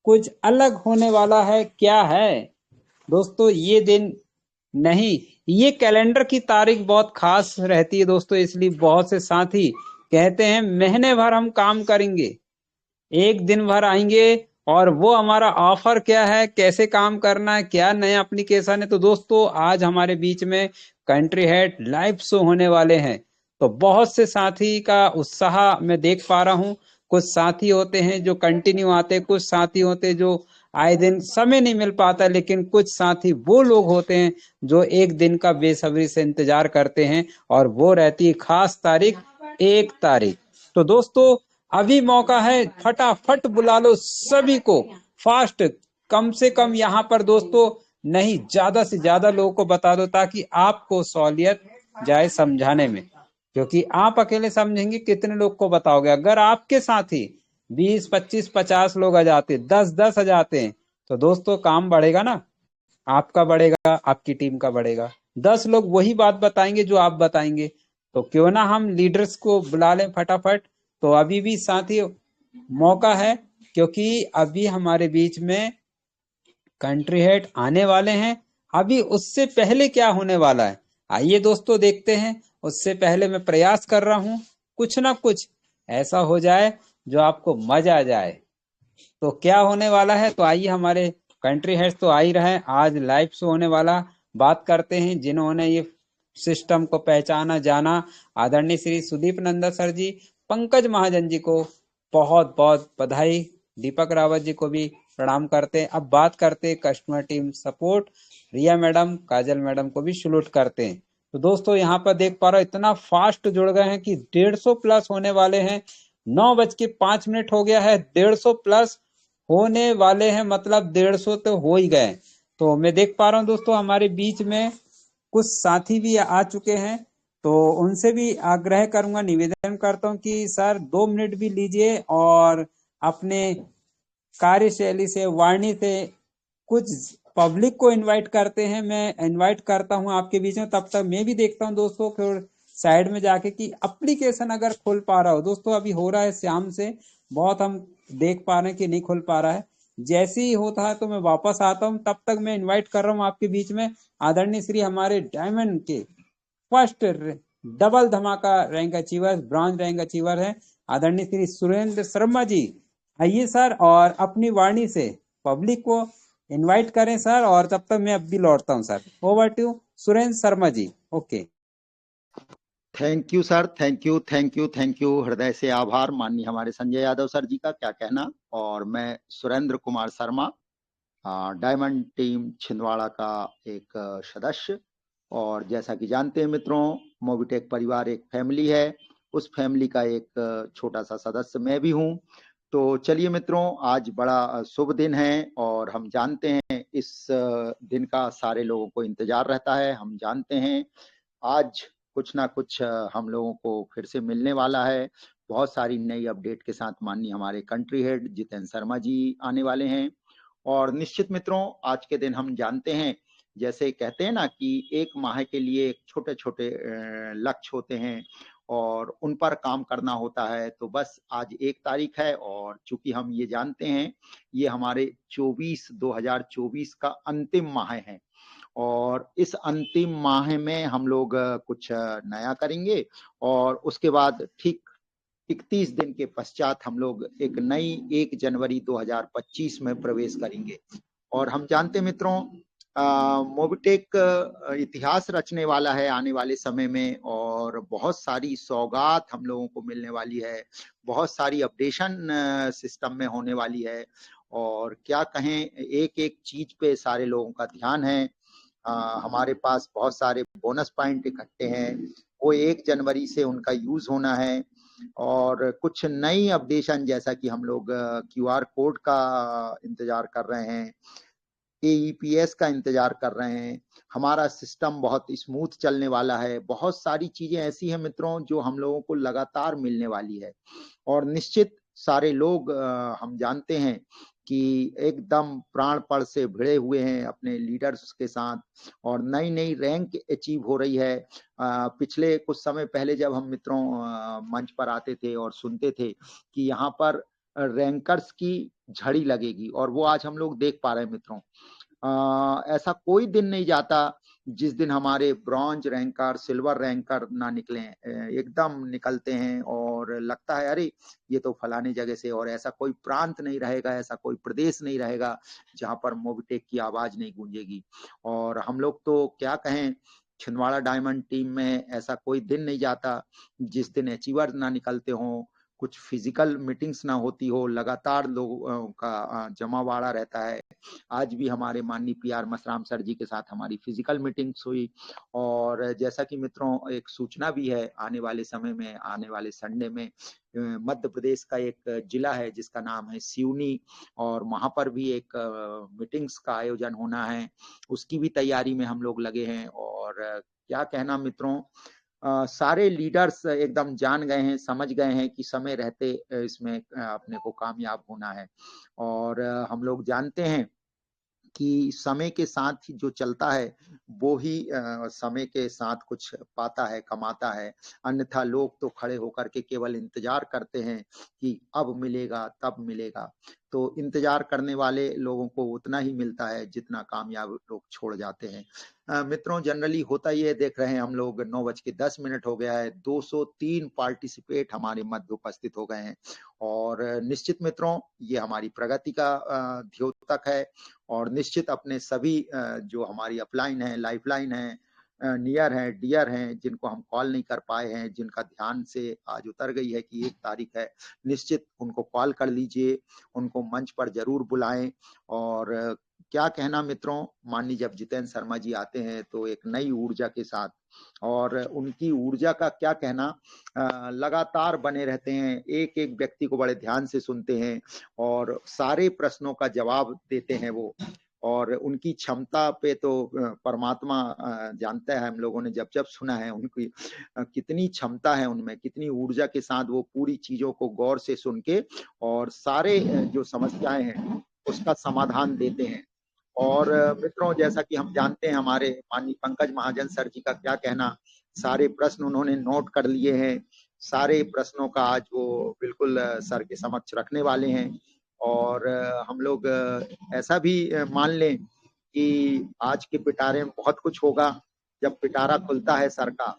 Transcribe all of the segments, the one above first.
कुछ अलग होने वाला है। क्या है दोस्तों ये दिन? नहीं, ये कैलेंडर की तारीख बहुत खास रहती है दोस्तों, इसलिए बहुत से साथी कहते हैं महीने भर हम काम करेंगे, एक दिन भर आएंगे और वो हमारा ऑफर क्या है, कैसे काम करना है, क्या नया एप्लीकेशन है। तो दोस्तों आज हमारे बीच में कंट्री हेड लाइव शो होने वाले हैं। तो बहुत से साथी का उत्साह मैं देख पा रहा हूँ। कुछ साथी होते हैं जो कंटिन्यू आते हैं, कुछ साथी होते हैं जो आए दिन समय नहीं मिल पाता, लेकिन कुछ साथी वो लोग होते हैं जो एक दिन का बेसब्री से इंतजार करते हैं, और वो रहती है खास तारीख, 1 तारीख। तो दोस्तों अभी मौका है, फटाफट बुला लो सभी को, फास्ट। कम से कम यहाँ पर दोस्तों नहीं, ज्यादा से ज्यादा लोगों को बता दो ताकि आपको सहूलियत जाए समझाने में, क्योंकि आप अकेले समझेंगे कितने लोग को बताओगे। अगर आपके साथी 20, 25, 50 लोग आ जाते, 10, 10 आ जाते हैं, तो दोस्तों काम बढ़ेगा ना, आपका बढ़ेगा, आपकी टीम का बढ़ेगा। 10 लोग वही बात बताएंगे जो आप बताएंगे। तो क्यों ना हम लीडर्स को बुला लें फटाफट। तो अभी भी साथी मौका है, क्योंकि अभी हमारे बीच में कंट्री हेड आने वाले हैं। अभी उससे पहले क्या होने वाला है, आइए दोस्तों देखते हैं। उससे पहले मैं प्रयास कर रहा हूं कुछ ना कुछ ऐसा हो जाए जो आपको मजा आ जाए। तो क्या होने वाला है, तो आइए, हमारे कंट्री हेड्स तो आ ही रहे हैं, आज लाइव शो होने वाला। बात करते हैं जिन्होंने ये सिस्टम को पहचाना जाना, आदरणीय श्री सुदीप नंदा सर जी, पंकज महाजन जी को बहुत बहुत बधाई, दीपक रावत जी को भी प्रणाम करते हैं। अब बात करते हैं कस्टमर टीम सपोर्ट, रिया मैडम, काजल मैडम को भी सलूट करते हैं। तो दोस्तों यहाँ पर देख पा रहा हूँ इतना फास्ट जुड़ गए हैं कि 150 प्लस होने वाले हैं। 9:05 हो गया है, 150 प्लस होने वाले हैं, मतलब 150 तो हो ही गए। तो मैं देख पा रहा हूँ दोस्तों हमारे बीच में कुछ साथी भी आ चुके हैं। तो उनसे भी आग्रह करूंगा, निवेदन करता हूँ कि सर 2 मिनट भी लीजिए और अपने कार्यशैली से, वाणी से कुछ पब्लिक को इनवाइट करते हैं। मैं इनवाइट करता हूं आपके बीच में, तब तक मैं भी देखता हूं दोस्तों फिर साइड में जाके कि एप्लीकेशन अगर खुल पा रहा हो। दोस्तों अभी हो रहा है शाम से, बहुत हम देख पा रहे हैं कि नहीं खुल पा रहा है। जैसे ही होता है तो मैं वापस आता हूं, तब तक मैं इनवाइट कर रहा हूं आपके बीच में आदरणीय श्री हमारे डायमंड के फर्स्ट डबल धमाका rank achiever, bronze rank achiever है आदरणीय श्री सुरेंद्र शर्मा जी। आइए सर और अपनी वाणी से पब्लिक को इनवाइट करें सर, और तब तक मैं अब भी लौटता हूं sir. Over to Surendra Sharma ji. Okay. Thank you sir, thank you, thank you, thank you. हृदय से आभार माननीय हमारे संजय यादव सर जी का, क्या कहना। और मैं सुरेंद्र कुमार शर्मा, डायमंड टीम छिंदवाड़ा का एक सदस्य। और जैसा कि जानते हैं मित्रों, मोबिटेक परिवार एक फैमिली है, उस फैमिली का एक छोटा सा सदस्य मैं भी हूं। तो चलिए मित्रों, आज बड़ा शुभ दिन है और हम जानते हैं इस दिन का सारे लोगों को इंतजार रहता है। हम जानते हैं आज कुछ ना कुछ हम लोगों को फिर से मिलने वाला है। बहुत सारी नई अपडेट के साथ माननीय हमारे कंट्री हेड जितेंद्र शर्मा जी आने वाले हैं। और निश्चित मित्रों, आज के दिन हम जानते हैं, जैसे कहते हैं ना कि एक माह के लिए छोटे छोटे लक्ष्य होते हैं और उन पर काम करना होता है। तो बस आज 1 तारीख है और चूंकि हम ये जानते हैं ये हमारे 2024 का अंतिम माह है, और इस अंतिम माह में हम लोग कुछ नया करेंगे और उसके बाद ठीक 31 दिन के पश्चात हम लोग एक नई 1 जनवरी 2025 में प्रवेश करेंगे। और हम जानते हैं मित्रों, मोबिटेक इतिहास रचने वाला है आने वाले समय में, और बहुत सारी सौगात हम लोगों को मिलने वाली है, बहुत सारी अपडेशन सिस्टम में होने वाली है। और क्या कहें, एक एक चीज पे सारे लोगों का ध्यान है। हमारे पास बहुत सारे बोनस पॉइंट इकट्ठे हैं, वो 1 जनवरी से उनका यूज होना है। और कुछ नई अपडेशन, जैसा कि हम लोग क्यूआर कोड का इंतजार कर रहे हैं, एईपीएस का इंतजार कर रहे हैं, हमारा सिस्टम बहुत स्मूथ चलने वाला है। बहुत सारी चीजें ऐसी हैं मित्रों जो हम लोगों को लगातार मिलने वाली है। और निश्चित सारे लोग हम जानते हैं कि एकदम प्राणपण से भिड़े हुए हैं अपने लीडर्स के साथ, और नई नई रैंक अचीव हो रही है। पिछले कुछ समय पहले जब हम मित्रों मंच पर आते थे और सुनते थे कि यहाँ पर रैंकर्स की झड़ी लगेगी, और वो आज हम लोग देख पा रहे हैं मित्रों। ऐसा कोई दिन नहीं जाता जिस दिन हमारे ब्रॉन्ज रैंकर, सिल्वर रैंकर ना निकले। एकदम निकलते हैं और लगता है अरे ये तो फलानी जगह से, और ऐसा कोई प्रांत नहीं रहेगा, ऐसा कोई प्रदेश नहीं रहेगा जहां पर मोबिटेक की आवाज नहीं गूंजेगी। और हम लोग तो क्या कहें, छिंदवाड़ा डायमंड टीम में ऐसा कोई दिन नहीं जाता जिस दिन अचीवर ना निकलते हों, कुछ फिजिकल मीटिंग्स ना होती हो, लगातार लोगों का जमावाड़ा रहता है। आज भी हमारे माननीय पीआर मसराम सर जी के साथ हमारी फिजिकल मीटिंग्स हुई, और जैसा कि मित्रों एक सूचना भी है, आने वाले समय में, आने वाले संडे में मध्य प्रदेश का एक जिला है जिसका नाम है सिवनी, और वहां पर भी एक मीटिंग्स का आयोजन होना है, उसकी भी तैयारी में हम लोग लगे हैं। और क्या कहना मित्रों, सारे लीडर्स एकदम जान गए हैं, समझ गए हैं कि समय रहते इसमें अपने को कामयाब होना है। और हम लोग जानते हैं कि समय के साथ ही जो चलता है वो ही समय के साथ कुछ पाता है, कमाता है। अन्यथा लोग तो खड़े होकर के केवल इंतजार करते हैं कि अब मिलेगा, तब मिलेगा। तो इंतजार करने वाले लोगों को उतना ही मिलता है जितना कामयाब लोग छोड़ जाते हैं। मित्रों जनरली होता ही है, देख रहे हैं हम लोग 9:10 हो गया है, 203 पार्टिसिपेट हमारे मध्य उपस्थित हो गए हैं। और निश्चित मित्रों ये हमारी प्रगति का द्योतक है, और निश्चित अपने सभी जो हमारी अपलाइन है, लाइफलाइन है, नियर है, डियर हैं, जिनको हम कॉल नहीं कर पाए हैं, जिनका ध्यान से आज उतर गई है कि 1 तारीख है, निश्चित उनको कॉल कर लीजिए, उनको मंच पर जरूर बुलाएं। और क्या कहना मित्रों, माननीय जब जितेंद्र शर्मा जी आते हैं तो एक नई ऊर्जा के साथ, और उनकी ऊर्जा का क्या कहना, लगातार बने रहते हैं, एक एक व्यक्ति को बड़े ध्यान से सुनते हैं और सारे प्रश्नों का जवाब देते हैं वो। और उनकी क्षमता पे तो परमात्मा जानता है, हम लोगों ने जब जब सुना है उनकी कितनी क्षमता है उनमें, कितनी ऊर्जा के साथ वो पूरी चीजों को गौर से सुन के और सारे जो समस्याएं हैं उसका समाधान देते हैं। और मित्रों जैसा कि हम जानते हैं हमारे माननीय पंकज महाजन सर जी का क्या कहना, सारे प्रश्न उन्होंने नोट कर लिए हैं, सारे प्रश्नों का आज वो बिल्कुल सर के समक्ष रखने वाले हैं। और हम लोग ऐसा भी मान लें कि आज के पिटारे में बहुत कुछ होगा। जब पिटारा खुलता है सर का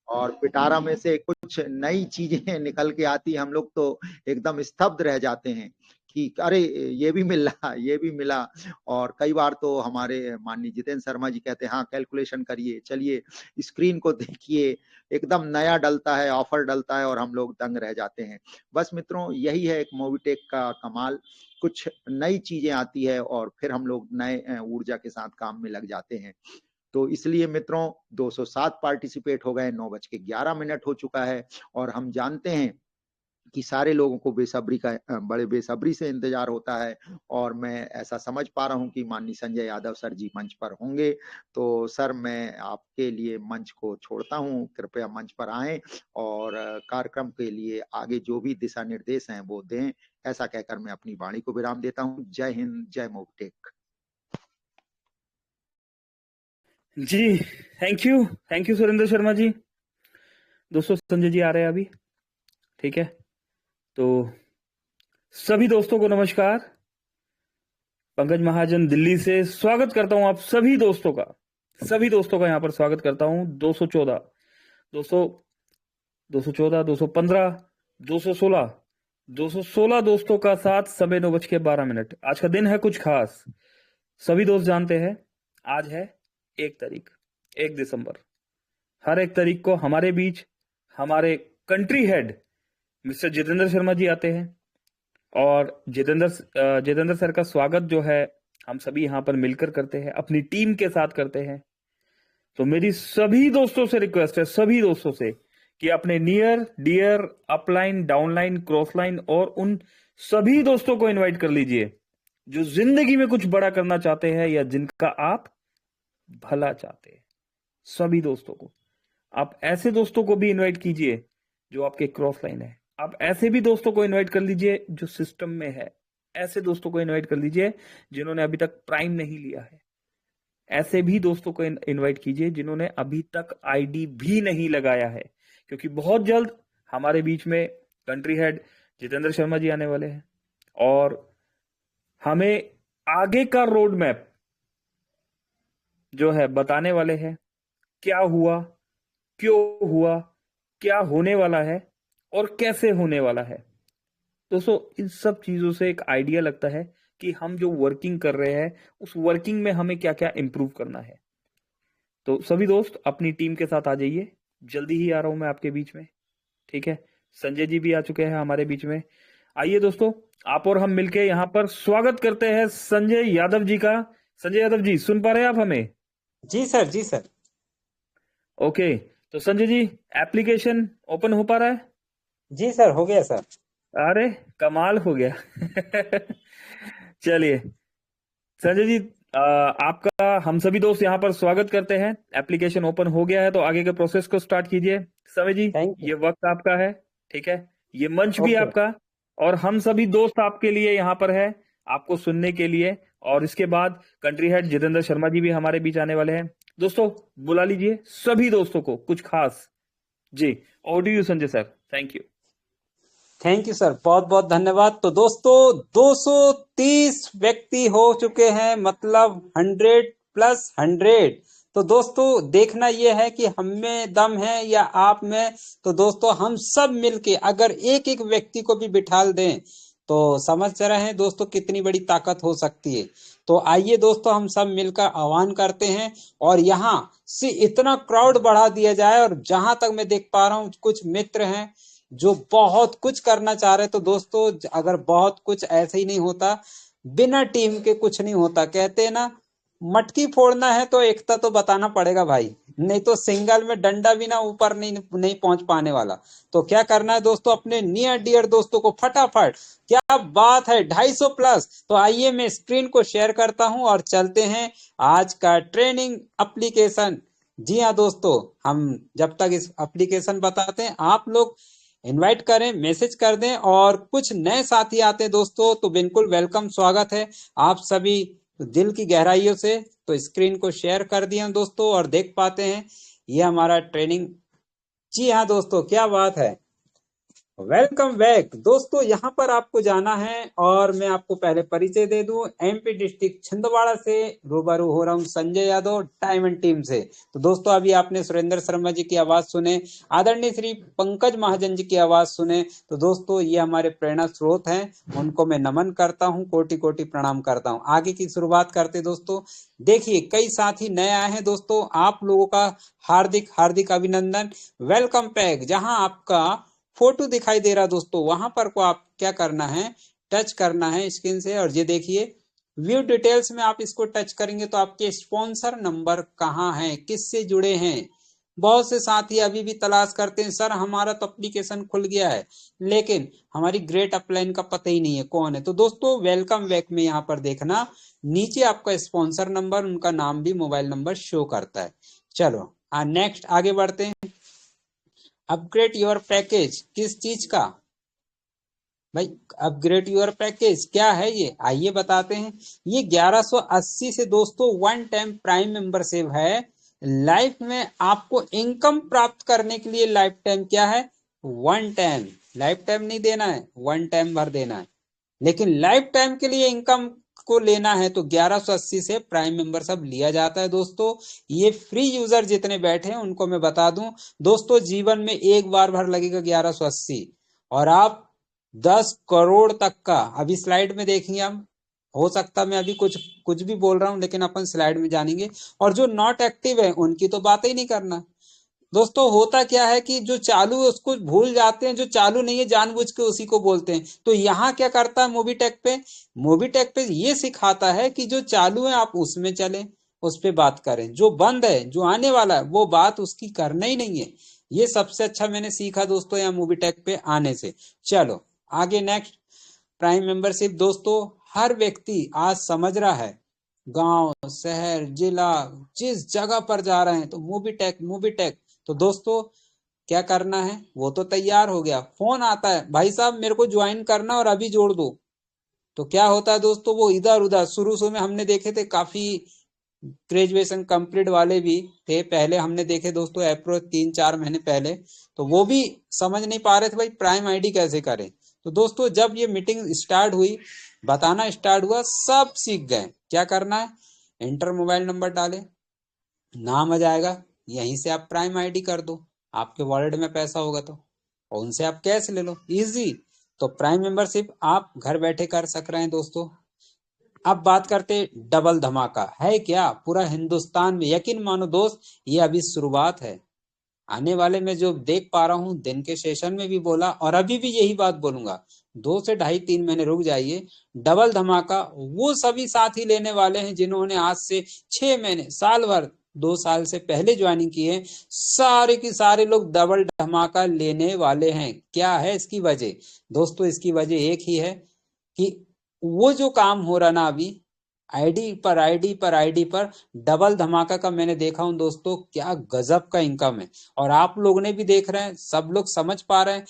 और पिटारा में से कुछ नई चीजें निकल के आती, हम लोग तो एकदम स्तब्ध रह जाते हैं कि अरे ये भी मिला, ये भी मिला। और कई बार तो हमारे माननीय जितेंद्र शर्मा जी कहते हैं हाँ कैलकुलेशन करिए, चलिए स्क्रीन को देखिए, एकदम नया डलता है, ऑफर डलता है और हम लोग दंग रह जाते हैं। बस मित्रों यही है एक मोबिटेक का कमाल, कुछ नई चीजें आती है और फिर हम लोग नए ऊर्जा के साथ काम में लग जाते हैं। तो इसलिए मित्रों 207 पार्टिसिपेट हो गए, 9:11 हो चुका है, और हम जानते हैं कि सारे लोगों को बेसब्री का बड़े बेसब्री से इंतजार होता है। और मैं ऐसा समझ पा रहा हूं कि माननीय संजय यादव सर जी मंच पर होंगे। तो सर मैं आपके लिए मंच को छोड़ता हूं, कृपया मंच पर आएं और कार्यक्रम के लिए आगे जो भी दिशा निर्देश हैं वो दें। ऐसा कहकर मैं अपनी वाणी को विराम देता हूं। जय हिंद, जय Mobitech. Ji thank you Surendra Sharma जी। दोस्तों संजय जी आ रहे हैं अभी, ठीक है। तो सभी दोस्तों को नमस्कार, पंकज महाजन दिल्ली से स्वागत करता हूं आप सभी दोस्तों का यहां पर स्वागत करता हूं। 214 215 216 दोस्तों का साथ, समय 9:12। आज का दिन है कुछ खास, सभी दोस्त जानते हैं। आज है 1 तारीख, 1 दिसंबर। हर 1 तारीख को हमारे बीच हमारे country head mister Jitendra Sharma ji आते हैं, और जितेंद्र सर का स्वागत जो है हम सभी यहां पर मिलकर करते हैं, अपनी टीम के साथ करते हैं। तो मेरी सभी दोस्तों से रिक्वेस्ट है, सभी दोस्तों से, कि अपने near dear upline, downline, cross line और उन सभी दोस्तों को इनवाइट कर लीजिए जो जिंदगी में कुछ बड़ा करना चाहते हैं या जिनका आप भला चाहते हैं। सभी दोस्तों को, आप ऐसे दोस्तों को भी इनवाइट कीजिए जो आपके क्रॉस लाइन है। आप ऐसे भी दोस्तों को इनवाइट कर लीजिए जो सिस्टम में है। ऐसे दोस्तों को इनवाइट कर लीजिए जिन्होंने अभी तक प्राइम नहीं लिया है। ऐसे भी दोस्तों को इनवाइट कीजिए जिन्होंने अभी तक आईडी भी नहीं लगाया है, क्योंकि बहुत जल्द हमारे बीच में कंट्री हेड जितेंद्र शर्मा जी आने वाले हैं, और हमें आगे का रोड मैप जो है बताने वाले हैं। क्या हुआ, क्यों हुआ, क्या होने वाला है और कैसे होने वाला है। दोस्तों इन सब चीजों से एक आइडिया लगता है कि हम जो वर्किंग कर रहे हैं उस वर्किंग में हमें क्या क्या इंप्रूव करना है। तो सभी दोस्त अपनी टीम के साथ आ जाइए, जल्दी ही आ रहा हूं मैं आपके बीच में। ठीक है, संजय जी भी आ चुके हैं हमारे बीच में। आइए दोस्तों, आप और हम मिलके यहाँ पर स्वागत करते हैं संजय यादव जी का। संजय यादव जी, सुन पा रहे हैं आप हमें? जी सर, जी सर। ओके, तो संजय जी एप्लीकेशन ओपन हो पा रहा है? जी सर, हो गया सर। अरे कमाल हो गया। चलिए संजय जी, आपका हम सभी दोस्त यहाँ पर स्वागत करते हैं। एप्लीकेशन ओपन हो गया है तो आगे के प्रोसेस को स्टार्ट कीजिए। समय जी, थैंक यू। ये वक्त आपका है। ठीक है, ये मंच भी ओके। आपका, और हम सभी दोस्त आपके लिए यहाँ पर है, आपको सुनने के लिए। और इसके बाद कंट्री हेड जितेंद्र शर्मा जी भी हमारे बीच आने वाले हैं। दोस्तों बुला लीजिए सभी दोस्तों को कुछ खास। जी, over to you Sanjay sir, thank you. Thank you sir, बहुत बहुत धन्यवाद। तो दोस्तों 230 व्यक्ति हो चुके हैं, मतलब 100+100। तो दोस्तों देखना यह है कि हम में दम है या आप में। तो दोस्तों हम सब मिलके अगर एक एक व्यक्ति को भी बिठाल दें तो समझ रहे हैं दोस्तों कितनी बड़ी ताकत हो सकती है। तो आइए दोस्तों हम सब मिलकर आह्वान करते हैं और यहाँ से इतना क्राउड बढ़ा दिया जाए। और जहां तक मैं देख पा रहा हूँ कुछ मित्र हैं जो बहुत कुछ करना चाह रहे। तो दोस्तों अगर बहुत कुछ ऐसे ही नहीं होता, बिना टीम के कुछ नहीं होता। कहते हैं ना, मटकी फोड़ना है तो एकता तो बताना पड़ेगा भाई, नहीं तो सिंगल में डंडा भी ना ऊपर नहीं पहुंच पाने वाला। तो क्या करना है दोस्तों, अपने नियर डियर दोस्तों को फटाफट, क्या बात है 250+। तो आइए मैं स्क्रीन को शेयर करता हूं और चलते हैं आज का ट्रेनिंग एप्लीकेशन। जी हाँ दोस्तों, हम जब तक इस एप्लीकेशन बताते हैं आप लोग इनवाइट करें, मैसेज कर दें। और कुछ नए साथी आते हैं दोस्तों तो बिल्कुल वेलकम, स्वागत है आप सभी दिल की गहराइयों से। तो स्क्रीन को शेयर कर दिया दोस्तों और देख पाते हैं ये हमारा ट्रेनिंग। जी हाँ दोस्तों, क्या बात है, वेलकम बैक दोस्तों। यहाँ पर आपको जाना है और मैं आपको पहले परिचय दे दूं। एमपी डिस्ट्रिक्ट छिंदवाड़ा से रूबरू हो रहा हूँ संजय यादव डायमंड टीम से। तो दोस्तों अभी आपने सुरेंद्र शर्मा जी की आवाज सुने, आदरणीय श्री पंकज महाजन जी की आवाज सुने। तो दोस्तों ये हमारे प्रेरणा स्रोत हैं, उनको मैं नमन करता हूँ, कोटि कोटि प्रणाम करता हूँ। आगे की शुरुआत करते दोस्तों। देखिए कई साथी नए आए हैं दोस्तों, आप लोगों का हार्दिक हार्दिक अभिनंदन। वेलकम पैक, जहां आपका फोटो दिखाई दे रहा दोस्तों, वहां पर को आप क्या करना है, टच करना है स्क्रीन से। और ये देखिए व्यू डिटेल्स में आप इसको टच करेंगे तो आपके स्पॉन्सर नंबर कहाँ हैं, किससे जुड़े हैं। बहुत से साथी अभी भी तलाश करते हैं, सर हमारा तो एप्लीकेशन खुल गया है लेकिन हमारी ग्रेट अपलाइन का पता ही नहीं है कौन है। तो दोस्तों वेलकम बैक में यहाँ पर देखना नीचे आपका स्पॉन्सर नंबर, उनका नाम भी मोबाइल नंबर शो करता है। चलो नेक्स्ट आगे बढ़ते हैं। अपग्रेड योर पैकेज, किस चीज का भाई, अपग्रेड योर पैकेज क्या है ये, आइए बताते हैं। ये 1180 से दोस्तों वन टाइम प्राइम मेंबरशिप है। लाइफ में आपको इनकम प्राप्त करने के लिए लाइफ टाइम क्या है, वन टाइम। लाइफ टाइम नहीं देना है, वन टाइम भर देना है। लेकिन लाइफ टाइम के लिए इनकम को लेना है तो 1180 से प्राइम मेंबरशिप लिया जाता है दोस्तों। ये फ्री यूजर जितने बैठे हैं उनको मैं बता दूं दोस्तों, जीवन में एक बार भर लगेगा 1180 और आप 10 करोड़ तक का, अभी स्लाइड में देखेंगे हम, हो सकता मैं अभी कुछ कुछ भी बोल रहा हूं लेकिन अपन स्लाइड में जानेंगे। और जो नॉट एक्टिव है उनकी तो बात ही नहीं करना दोस्तों। होता क्या है कि जो चालू है उसको भूल जाते हैं, जो चालू नहीं है जानबूझ के उसी को बोलते हैं। तो यहाँ क्या करता है मोबीटेक पे ये सिखाता है कि जो चालू है आप उसमें चलें, उस पे बात करें, जो बंद है जो आने वाला है वो बात उसकी करना ही नहीं है। ये सबसे अच्छा मैंने सीखा दोस्तों यहाँ मोबीटेक पे आने से। चलो आगे नेक्स्ट, प्राइम मेंबरशिप दोस्तों हर व्यक्ति आज समझ रहा है, गांव शहर जिला जिस जगह पर जा रहे हैं तो मोबीटेक। तो दोस्तों क्या करना है, वो तो तैयार हो गया, फोन आता है भाई साहब मेरे को ज्वाइन करना और अभी जोड़ दो। तो क्या होता है दोस्तों, वो इधर उधर शुरू में हमने देखे थे, काफी ग्रेजुएशन कंप्लीट वाले भी थे पहले, हमने देखे दोस्तों अप्रोच 3-4 महीने पहले। तो वो भी समझ नहीं पा रहे थे भाई प्राइम आईडी कैसे करें। तो दोस्तों जब ये मीटिंग स्टार्ट हुई, बताना स्टार्ट हुआ, सब सीख गए क्या करना है। एंटर मोबाइल नंबर डाले, नाम आ जाएगा, यहीं से आप प्राइम आईडी कर दो, आपके वॉलेट में पैसा होगा तो, और उनसे आप कैश ले लो, इजी। तो प्राइम मेंबरशिप आप घर बैठे कर सक रहे हैं दोस्तों। अब बात करते डबल धमाका है क्या पूरा हिंदुस्तान में। यकीन मानो दोस्त, ये अभी शुरुआत है। आने वाले में जो देख पा रहा हूं, दिन के सेशन में भी बोला और अभी भी यही बात बोलूंगा, 2 से 2.5-3 महीने रुक जाइए। डबल धमाका वो सभी साथी लेने वाले हैं जिन्होंने आज से 6 महीने, साल भर, 2 साल से पहले ज्वाइनिंग की है। सारे के सारे लोग डबल धमाका लेने वाले हैं। क्या है इसकी वजह दोस्तों? इसकी वजह एक ही है कि वो जो काम हो रहा ना अभी, आईडी पर आईडी पर आईडी पर डबल धमाका का मैंने देखा हूं दोस्तों, क्या गजब का इनकम है। और आप लोग ने भी देख रहे हैं, सब लोग समझ पा रहे हैं।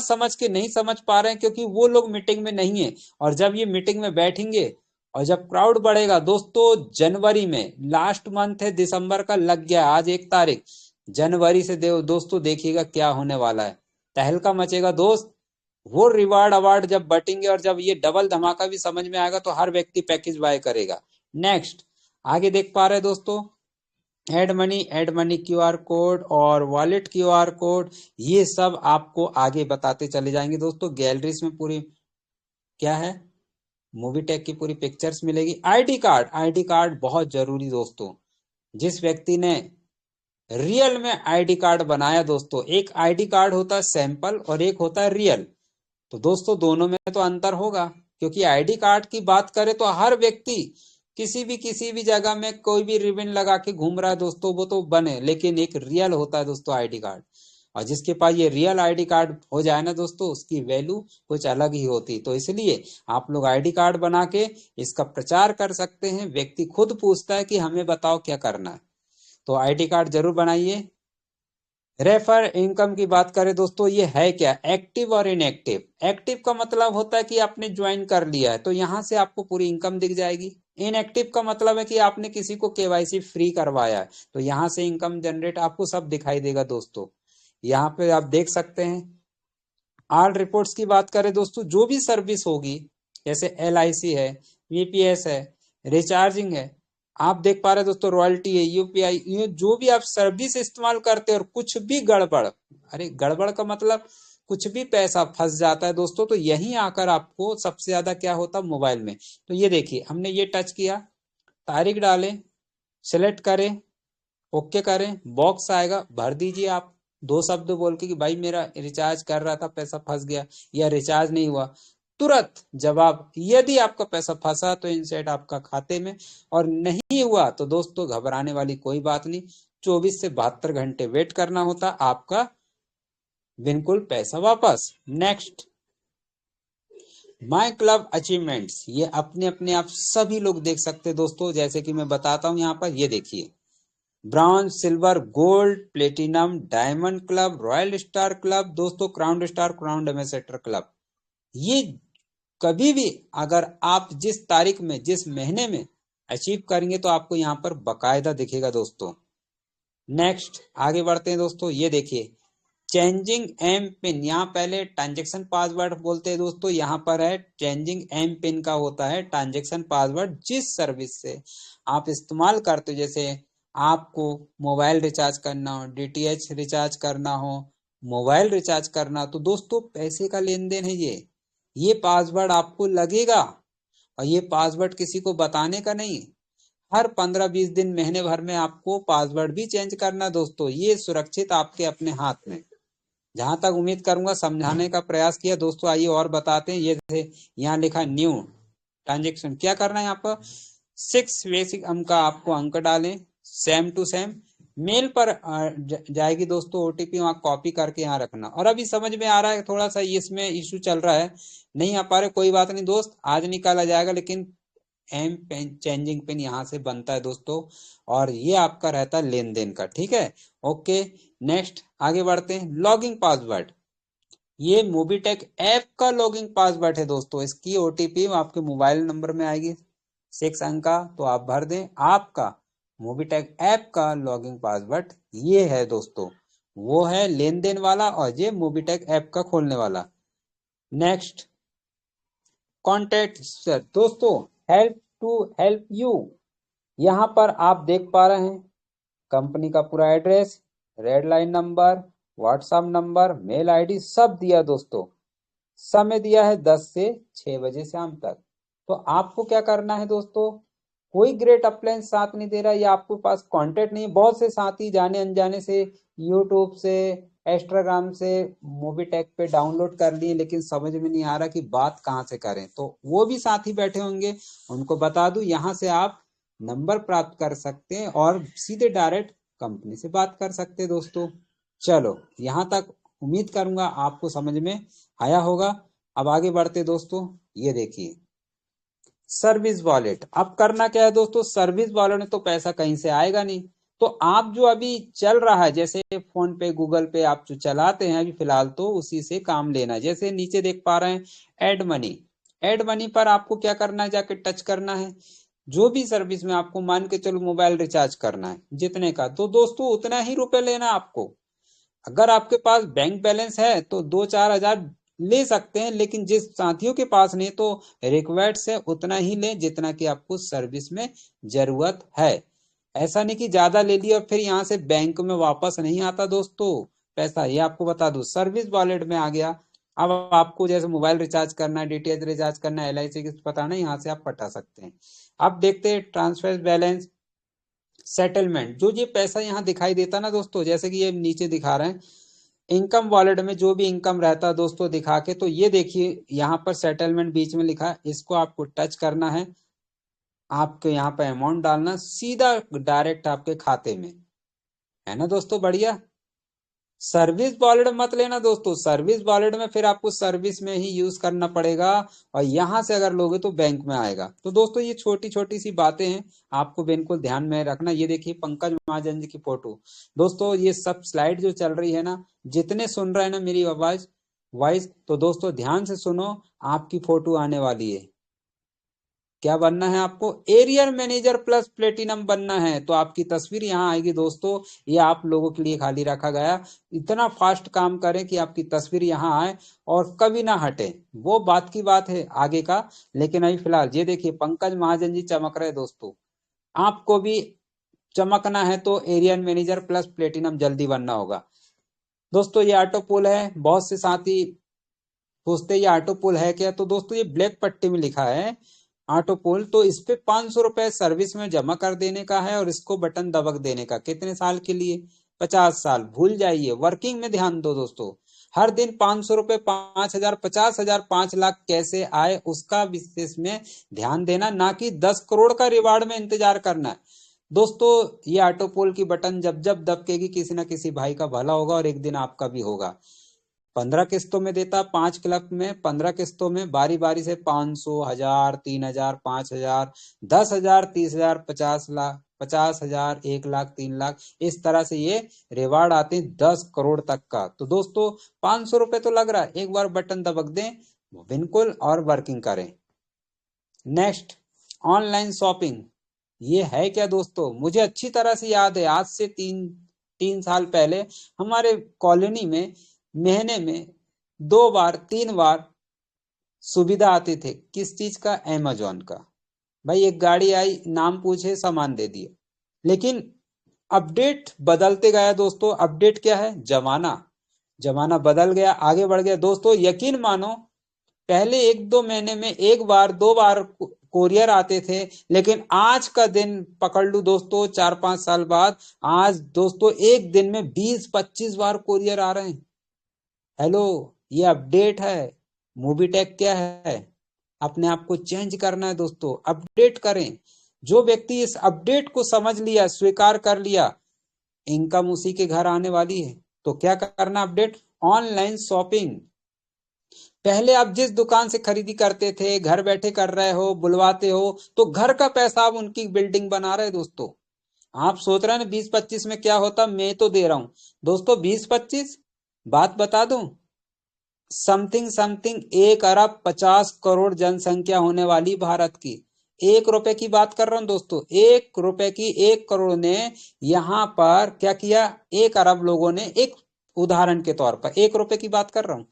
समझ के नहीं समझ पा रहे हैं क्योंकि वो लोग मीटिंग में नहीं है। और जब ये मीटिंग में बैठेंगे और जब क्राउड बढ़ेगा दोस्तों, जनवरी में, लास्ट मंथ है दिसंबर का, लग गया आज 1 तारीख, जनवरी से दोस्तों देखिएगा क्या होने वाला है। तहलका मचेगा दोस्त। वो रिवार्ड अवार्ड जब बटेंगे और जब ये डबल धमाका भी समझ में आएगा तो हर व्यक्ति पैकेज बाय करेगा। नेक्स्ट आगे देख पा रहे हैं दोस्तों, एड मनी क्यूआर कोड और वॉलेट क्यूआर कोड, ये सब आपको आगे बताते चले जाएंगे दोस्तों। गैलरीज में पूरी क्या है, मूवी टेक की पूरी पिक्चर्स मिलेगी। आईडी कार्ड बहुत जरूरी दोस्तों। जिस व्यक्ति ने रियल में आईडी कार्ड बनाया दोस्तों, एक आईडी कार्ड होता है सैंपल और एक होता है रियल। तो दोस्तों दोनों में तो अंतर होगा, क्योंकि आईडी कार्ड की बात करें तो हर व्यक्ति किसी भी जगह में कोई भी रिबन लगा के घूम रहा है दोस्तों, वो तो बने, लेकिन एक रियल होता है दोस्तों आईडी कार्ड। और जिसके पास ये रियल आईडी कार्ड हो जाए ना दोस्तों, उसकी वैल्यू कुछ अलग ही होती। तो इसलिए आप लोग आईडी कार्ड बना के इसका प्रचार कर सकते हैं। व्यक्ति खुद पूछता है कि हमें बताओ क्या करना है, तो आईडी कार्ड जरूर बनाइए। रेफर इनकम की बात करें दोस्तों, ये है क्या, एक्टिव और इनएक्टिव। एक्टिव का मतलब होता है कि आपने ज्वाइन कर लिया है तो यहाँ से आपको पूरी इनकम दिख जाएगी। इनएक्टिव का मतलब है कि आपने किसी को केवाईसी फ्री करवाया है तो यहाँ से इनकम जनरेट आपको सब दिखाई देगा दोस्तों। यहाँ पे आप देख सकते हैं। ऑल रिपोर्ट्स की बात करें दोस्तों, जो भी सर्विस होगी, जैसे LIC है, VPS है, रिचार्जिंग है, आप देख पा रहे हैं दोस्तों, रॉयल्टी है, UPI, ये जो भी आप सर्विस इस्तेमाल करते हैं और कुछ भी गड़बड़, अरे गड़बड़ का मतलब कुछ भी पैसा फंस जाता है दोस्तों, तो यहीं आकर आपको सबसे ज्यादा क्या होता है मोबाइल में। तो ये देखिए, हमने ये टच किया, तारीख डालें, सिलेक्ट करें, ओके करें, बॉक्स आएगा, भर दीजिए आप 2 शब्द बोल के कि भाई मेरा रिचार्ज कर रहा था पैसा फंस गया या रिचार्ज नहीं हुआ। तुरंत जवाब, यदि आपका पैसा फंसा तो इंसेट आपका खाते में, और नहीं हुआ तो दोस्तों घबराने वाली कोई बात नहीं, 24 से 72 घंटे वेट करना होता, आपका बिल्कुल पैसा वापस। नेक्स्ट, माई क्लब अचीवमेंट्स, ये अपने अपने आप सभी लोग देख सकते हैं दोस्तों। जैसे कि मैं बताता हूं, यहाँ पर ये देखिए, bronze, silver, gold, platinum, diamond club, royal star club दोस्तों, crown star, crown ambassador club. ये कभी भी अगर आप जिस तारीख में, जिस महीने में अचीव करेंगे तो आपको यहाँ पर बकायदा दिखेगा दोस्तों। नेक्स्ट आगे बढ़ते हैं दोस्तों, ये देखिए, चेंजिंग एम पिन, यहाँ पहले ट्रांजेक्शन पासवर्ड बोलते हैं दोस्तों, यहाँ पर है चेंजिंग एम पिन का होता है ट्रांजेक्शन पासवर्ड। जिस सर्विस से आप इस्तेमाल करते हो, जैसे आपको मोबाइल रिचार्ज करना हो, DTH रिचार्ज करना हो, मोबाइल रिचार्ज करना, तो दोस्तों पैसे का लेन देन है ये पासवर्ड आपको लगेगा। और ये पासवर्ड किसी को बताने का नहीं, हर 15-20 दिन, महीने भर में आपको पासवर्ड भी चेंज करना दोस्तों। ये सुरक्षित आपके अपने हाथ में। जहां तक उम्मीद करूंगा समझाने का प्रयास किया दोस्तों। आइए और बताते हैं। ये यहाँ लिखा न्यू ट्रांजेक्शन, क्या करना है यहाँ पर, 6 बेसिक अंक का आपको अंक डालें, सेम टू सेम मेल पर जाएगी दोस्तों OTP, वहां कॉपी करके यहाँ रखना। और अभी समझ में आ रहा है, थोड़ा सा इसमें इशू चल रहा है, नहीं आ पा रहे, कोई बात नहीं दोस्त, आज निकाला जाएगा, लेकिन एम पेन चेंजिंग पिन यहाँ से बनता है दोस्तों, और ये आपका रहता है लेन देन का, ठीक है। ओके, नेक्स्ट आगे बढ़ते हैं। लॉगिंग पासवर्ड, ये मोबीटेक ऐप का लॉगिंग पासवर्ड है दोस्तों। इसकी OTP आपके मोबाइल नंबर में आएगी, 6 अंक का, तो आप भर दें। आपका मोबीटेक ऐप का लॉगिंग पासवर्ड ये है दोस्तों, वो है लेन देन वाला, और ये मोबीटेक ऐप का खोलने वाला। Next, contact sir. दोस्तों, हेल्प टू हेल्प यू, यहाँ पर आप देख पा रहे हैं कंपनी का पूरा address, red line number, WhatsApp number, mail ID सब दिया दोस्तों। समय दिया है 10 से 6 बजे शाम तक। तो आपको क्या करना है दोस्तों, कोई ग्रेट अप्लायंस साथ नहीं दे रहा या आपके पास कांटेक्ट नहीं है। बहुत से साथी जाने अनजाने से यूट्यूब से, इंस्टाग्राम से मोबीटेक पे डाउनलोड कर लिए, लेकिन समझ में नहीं आ रहा कि बात कहाँ से करें। तो वो भी साथी बैठे होंगे, उनको बता दूं, यहाँ से आप नंबर प्राप्त कर सकते हैं और सीधे डायरेक्ट कंपनी से बात कर सकते हैं दोस्तों। चलो, यहाँ तक उम्मीद करूंगा आपको समझ में आया होगा। अब आगे बढ़ते दोस्तों, ये देखिए सर्विस वॉलेट। अब करना क्या है दोस्तों, सर्विस वॉलेट में तो पैसा कहीं से आएगा नहीं। तो आप जो अभी चल रहा है, जैसे फोन पे, गूगल पे आप जो चलाते हैं अभी फिलहाल, तो उसी से काम लेना है। जैसे नीचे देख पा रहे हैं एड मनी, एड मनी पर आपको क्या करना है, जाके टच करना है। जो भी सर्विस में आपको मान के चलो मोबाइल रिचार्ज करना है जितने का, तो दोस्तों उतना ही रुपए लेना आपको। अगर आपके पास बैंक बैलेंस है तो 2-4 हजार ले सकते हैं, लेकिन जिस साथियों के पास नहीं तो रिक्वायर्ड से उतना ही लें जितना कि आपको सर्विस में जरूरत है। ऐसा नहीं कि ज्यादा ले लिया और फिर यहाँ से बैंक में वापस नहीं आता दोस्तों पैसा। ये आपको बता दूं, सर्विस वॉलेट में आ गया। अब आपको जैसे मोबाइल रिचार्ज करना है, डीटीएच रिचार्ज करना है, LIC की पता नहीं, यहाँ से आप पटा सकते हैं। अब देखते हैं ट्रांसफर बैलेंस, सेटलमेंट। जो ये पैसा यहाँ दिखाई देता ना दोस्तों, जैसे कि ये नीचे दिखा रहे हैं इनकम वॉलेट में जो भी इनकम रहता है दोस्तों दिखा के, तो ये देखिए यहाँ पर सेटलमेंट बीच में लिखा है, इसको आपको टच करना है। आपके यहाँ पे अमाउंट डालना, सीधा डायरेक्ट आपके खाते में, है ना दोस्तों, बढ़िया। सर्विस वॉलेट मत लेना दोस्तों, सर्विस वॉलेट में फिर आपको सर्विस में ही यूज करना पड़ेगा, और यहां से अगर लोगे तो बैंक में आएगा। तो दोस्तों ये छोटी छोटी सी बातें हैं, आपको बिल्कुल ध्यान में रखना। ये देखिए पंकज महाजन जी की फोटो। दोस्तों ये सब स्लाइड जो चल रही है ना, जितने सुन रहे हैं ना मेरी आवाज वॉइस, तो दोस्तों ध्यान से सुनो, आपकी फोटो आने वाली है। क्या बनना है आपको, एरियर मैनेजर प्लस प्लेटिनम बनना है। तो आपकी तस्वीर यहाँ आएगी दोस्तों, ये आप लोगों के लिए खाली रखा गया। इतना फास्ट काम करें कि आपकी तस्वीर यहाँ आए और कभी ना हटे, वो बात की बात है आगे का। लेकिन अभी फिलहाल ये देखिए पंकज महाजन जी चमक रहे दोस्तों, आपको भी चमकना है तो एरियर मैनेजर प्लस प्लेटिनम जल्दी बनना होगा दोस्तों। ये ऑटो पुल है, बहुत से साथी पूछते ये ऑटो पुल है क्या, तो दोस्तों ये ब्लैक पट्टी में लिखा है ऑटो पुल। तो इस पे 500 रुपए सर्विस में जमा कर देने का है और इसको बटन दबक देने का। कितने साल के लिए, 50 साल। भूल जाइए, वर्किंग में ध्यान दो दोस्तों। हर दिन 500 रुपए, 5,000, 50,000, 5 लाख कैसे आए उसका विशेष में ध्यान देना, ना कि 10 करोड़ का रिवार्ड में इंतजार करना है दोस्तों। ये ऑटो पोल की बटन जब जब दबकेगी, किसी ना किसी भाई का भला होगा और एक दिन आपका भी होगा। 15 किस्तों में देता, 5 क्लब में 15 किस्तों में बारी बारी से 500, 1000, 3000, 5000, 10,000, 30,000, 50 लाख, 50,000, 1 लाख, 3 लाख, इस तरह से ये रिवार्ड आते हैं 10 करोड़ तक का। तो दोस्तों 500 रुपए तो लग रहा है, एक बार बटन दबक दें बिल्कुल और वर्किंग करें। Next, online shopping. ये है क्या दोस्तों, मुझे अच्छी तरह से याद है, आज से तीन साल पहले हमारे कॉलोनी में महीने में 2 बार 3 बार सुविधा आती थी। किस चीज का, अमेजोन का। भाई एक गाड़ी आई, नाम पूछे, सामान दे दिए। लेकिन अपडेट बदलते गया दोस्तों। अपडेट क्या है, जमाना बदल गया, आगे बढ़ गया दोस्तों। यकीन मानो पहले 1-2 महीने में 1 बार 2 बार कोरियर आते थे, लेकिन आज का दिन पकड़ लू दोस्तों, 4-5 साल बाद आज दोस्तों एक दिन में 20-25 बार कोरियर आ रहे हैं। हेलो, ये अपडेट है। मूवीटेक क्या है, अपने आप को चेंज करना है दोस्तों, अपडेट करें। जो व्यक्ति इस अपडेट को समझ लिया, स्वीकार कर लिया, इनकम उसी के घर आने वाली है। तो क्या करना, अपडेट, ऑनलाइन शॉपिंग। पहले आप जिस दुकान से खरीदी करते थे, घर बैठे कर रहे हो, बुलवाते हो, तो घर का पैसा आप उनकी बिल्डिंग बना रहे दोस्तों। आप सोच रहे हैं 20-25 में क्या होता, मैं तो दे रहा हूं दोस्तों 20-25, बात बता दूं, समथिंग 1 अरब 50 करोड़ जनसंख्या होने वाली भारत की। 1 रुपए की बात कर रहा हूं दोस्तों, 1 रुपए की। 1 करोड़ ने यहां पर क्या किया, 1 अरब लोगों ने, एक उदाहरण के तौर पर 1 रुपए की बात कर रहा हूं,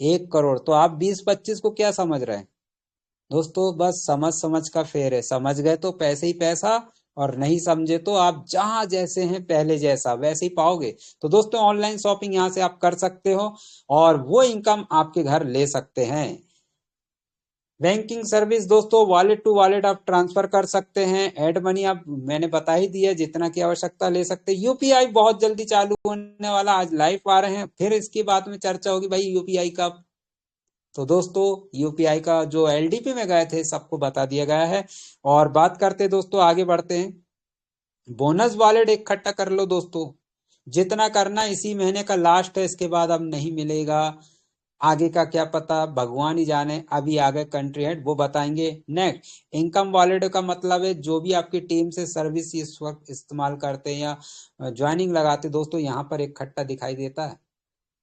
1 करोड़। तो आप 20-25 को क्या समझ रहे हैं दोस्तों? बस समझ का फेर है, समझ गए तो पैसे ही पैसा, और नहीं समझे तो आप जहां जैसे हैं पहले जैसा वैसे ही पाओगे। तो दोस्तों ऑनलाइन शॉपिंग यहां से आप कर सकते हो और वो इनकम आपके घर ले सकते हैं। बैंकिंग सर्विस दोस्तों, वॉलेट टू वॉलेट आप ट्रांसफर कर सकते हैं। एड मनी आप मैंने बता ही दिया, जितना की आवश्यकता ले सकते हैं। यूपीआई बहुत जल्दी चालू होने वाला, आज लाइव आ रहे हैं, फिर इसकी बाद में चर्चा होगी भाई यूपीआई का। तो दोस्तों यूपीआई का जो एलडीपी में गए थे सबको बता दिया गया है। और बात करते दोस्तों, आगे बढ़ते हैं। बोनस वॉलेट इकट्ठा कर लो दोस्तों, जितना करना, इसी महीने का लास्ट है, इसके बाद अब नहीं मिलेगा। आगे का क्या पता, भगवान ही जाने। अभी आगे कंट्री हेड वो बताएंगे। नेक्स्ट, इनकम वॉलेट का मतलब है जो भी आपकी टीम से सर्विस इस वक्त इस्तेमाल करते हैं या ज्वाइनिंग लगाते दोस्तों, यहाँ पर इकट्ठा दिखाई देता है।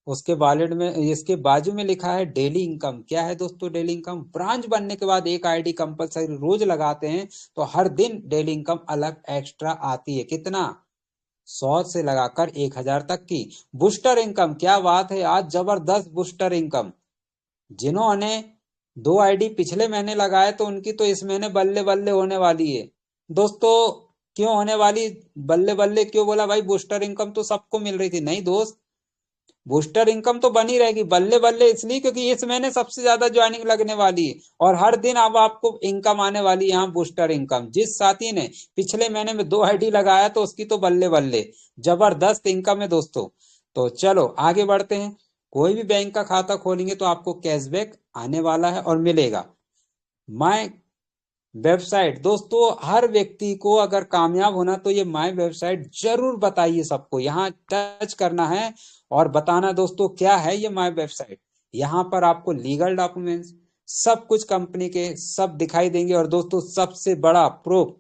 उसके वॉलेट में इसके बाजू में लिखा है डेली इनकम। क्या है दोस्तों डेली इनकम? ब्रांच बनने के बाद एक आईडी कंपलसरी रोज लगाते हैं तो हर दिन डेली इनकम अलग एक्स्ट्रा आती है। कितना? 100 से लगाकर 1000 तक की। बूस्टर इनकम, क्या बात है, आज जबरदस्त बूस्टर इनकम। जिन्होंने 2 आईडी पिछले महीने लगाए तो उनकी तो इस महीने बल्ले बल्ले होने वाली है दोस्तों। क्यों होने वाली? बल्ले बल्ले क्यों बोला भाई? बूस्टर इनकम तो सबको मिल रही थी। नहीं दोस्त, बूस्टर इनकम तो बनी रहेगी। बल्ले बल्ले इसलिए क्योंकि इस महीने सबसे ज्यादा ज्वाइनिंग लगने वाली है और हर दिन अब आपको इनकम आने वाली है यहाँ बूस्टर इनकम। जिस साथी ने पिछले महीने में 2 आईडी लगाया तो उसकी तो बल्ले बल्ले, जबरदस्त इनकम है दोस्तों। तो चलो आगे बढ़ते हैं। कोई भी बैंक का खाता खोलेंगे तो आपको कैशबैक आने वाला है और मिलेगा। माय वेबसाइट दोस्तों, हर व्यक्ति को अगर कामयाब होना तो ये माय वेबसाइट जरूर बताइए सबको। यहाँ टच करना है और बताना दोस्तों क्या है ये माय वेबसाइट। यहाँ पर आपको लीगल डॉक्यूमेंट्स सब कुछ कंपनी के सब दिखाई देंगे। और दोस्तों सबसे बड़ा प्रूफ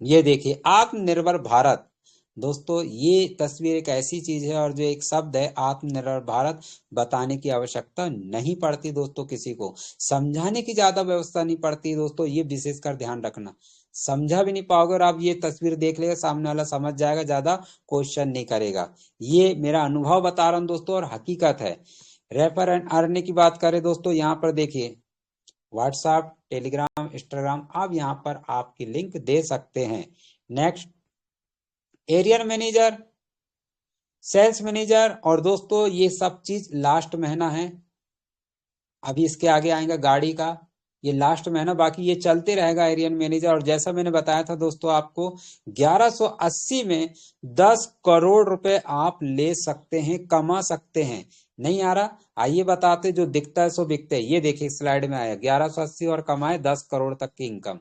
ये देखिए, आत्मनिर्भर भारत। दोस्तों ये तस्वीर एक ऐसी चीज है और जो एक शब्द है आत्मनिर्भर भारत, बताने की आवश्यकता नहीं पड़ती दोस्तों, किसी को समझाने की ज्यादा व्यवस्था नहीं पड़ती दोस्तों। ये विशेषकर ध्यान रखना, समझा भी नहीं पाओगे और आप ये तस्वीर देख लेगा सामने वाला समझ जाएगा, ज्यादा क्वेश्चन नहीं करेगा। ये मेरा अनुभव बता रहा हूँ दोस्तों और हकीकत है। रेफर एंड अर्न की बात करें दोस्तों, यहाँ पर देखिए व्हाट्सएप, टेलीग्राम, इंस्टाग्राम, आप यहाँ पर आपकी लिंक दे सकते हैं। Next, area manager, sales manager, और दोस्तों ये सब चीज लास्ट महीना है। अभी इसके आगे आएगा गाड़ी का, ये लास्ट महीना, बाकी ये चलते रहेगा एरियर मैनेजर। और जैसा मैंने बताया था दोस्तों आपको, 1180 में 10 करोड़ रुपए आप ले सकते हैं, कमा सकते हैं। नहीं आ रहा? आइए बताते, जो दिखता है सो बिकते है। ये देखिए स्लाइड में आया 1180 और कमाए 10 करोड़ तक की इनकम।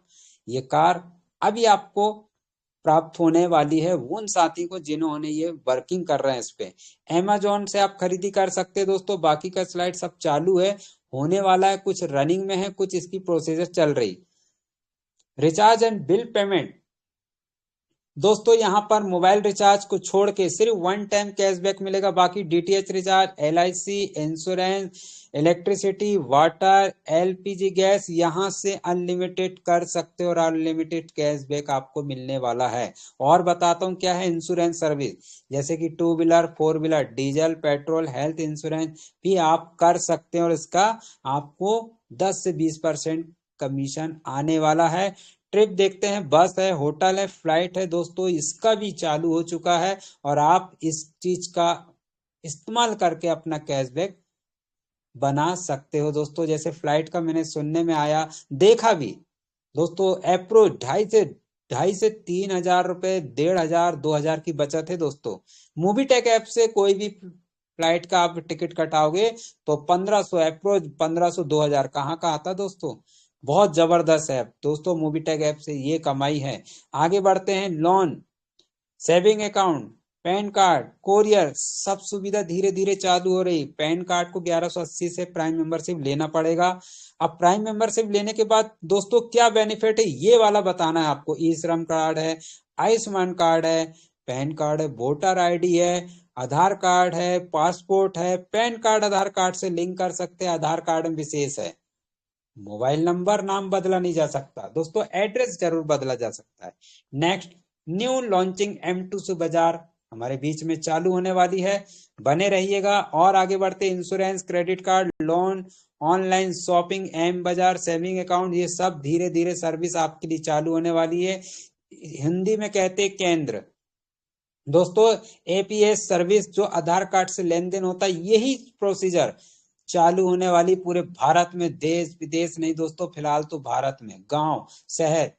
ये कार अभी आपको प्राप्त होने वाली है उन साथी को जिन्होंने ये वर्किंग कर रहे हैं इस पे। अमेजोन से आप खरीदी कर सकते हैं दोस्तों। बाकी का स्लाइड सब चालू है, होने वाला है, कुछ रनिंग में है, कुछ इसकी प्रोसीजर चल रही। रिचार्ज एंड बिल पेमेंट दोस्तों, यहाँ पर मोबाइल रिचार्ज को छोड़ के सिर्फ 1 टाइम कैशबैक मिलेगा। बाकी DTH recharge, LIC, insurance, electricity, water, LPG gas, यहाँ से अनलिमिटेड कर सकते हो और अनलिमिटेड कैशबैक आपको मिलने वाला है। और बताता हूँ क्या है इंश्योरेंस सर्विस, जैसे कि 2 wheeler, 4 wheeler, diesel, petrol, health insurance भी आप कर सकते हैं और इसका आपको 10 से 20% कमीशन आने वाला है। ट्रिप देखते हैं, बस है, होटल है, फ्लाइट है दोस्तों, इसका भी चालू हो चुका है और आप इस चीज का इस्तेमाल करके अपना कैशबैक बना सकते हो दोस्तों। जैसे फ्लाइट का मैंने सुनने में आया, देखा भी दोस्तों, अप्रोच 2,500 से 3,000 रुपए, 1,500 2,000 की बचत है दोस्तों। मूवी टेक ऐप से कोई भी फ्लाइट का आप टिकट कटाओगे तो 1500, अप्रोच 1500 2,000 कहाँ का आता दोस्तों। बहुत जबरदस्त है दोस्तों, मूवी टेक ऐप से ये कमाई है। आगे बढ़ते हैं, loan, saving account, pan card, courier, सब सुविधा धीरे धीरे चालू हो रही। पैन कार्ड को 1180 से प्राइम मेंबरशिप लेना पड़ेगा। अब प्राइम मेंबरशिप लेने के बाद दोस्तों क्या बेनिफिट है ये वाला बताना है आपको। ई श्रम कार्ड है, आयुष्मान कार्ड है, पैन कार्ड है, वोटर आईडी है, आधार कार्ड है, पासपोर्ट है। पैन कार्ड आधार कार्ड से लिंक कर सकते हैं, आधार कार्ड में विशेष है। मोबाइल नंबर, नाम बदला नहीं जा सकता दोस्तों, एड्रेस जरूर बदला जा सकता है। नेक्स्ट, न्यू लॉन्चिंग M2 से बाजार हमारे बीच में चालू होने वाली है। बने रहिएगा और आगे बढ़ते। Insurance, credit card, loan, online shopping, M बाजार, सेविंग अकाउंट, ये सब धीरे धीरे सर्विस आपके लिए चालू होने वाली है। हिंदी में कहते हैं केंद्र। दोस्तों एपीएस सर्विस जो आधार कार्ड से लेन देन होता है, यही प्रोसीजर चालू होने वाली पूरे भारत में। देश विदेश नहीं दोस्तों, फिलहाल तो भारत में गांव शहर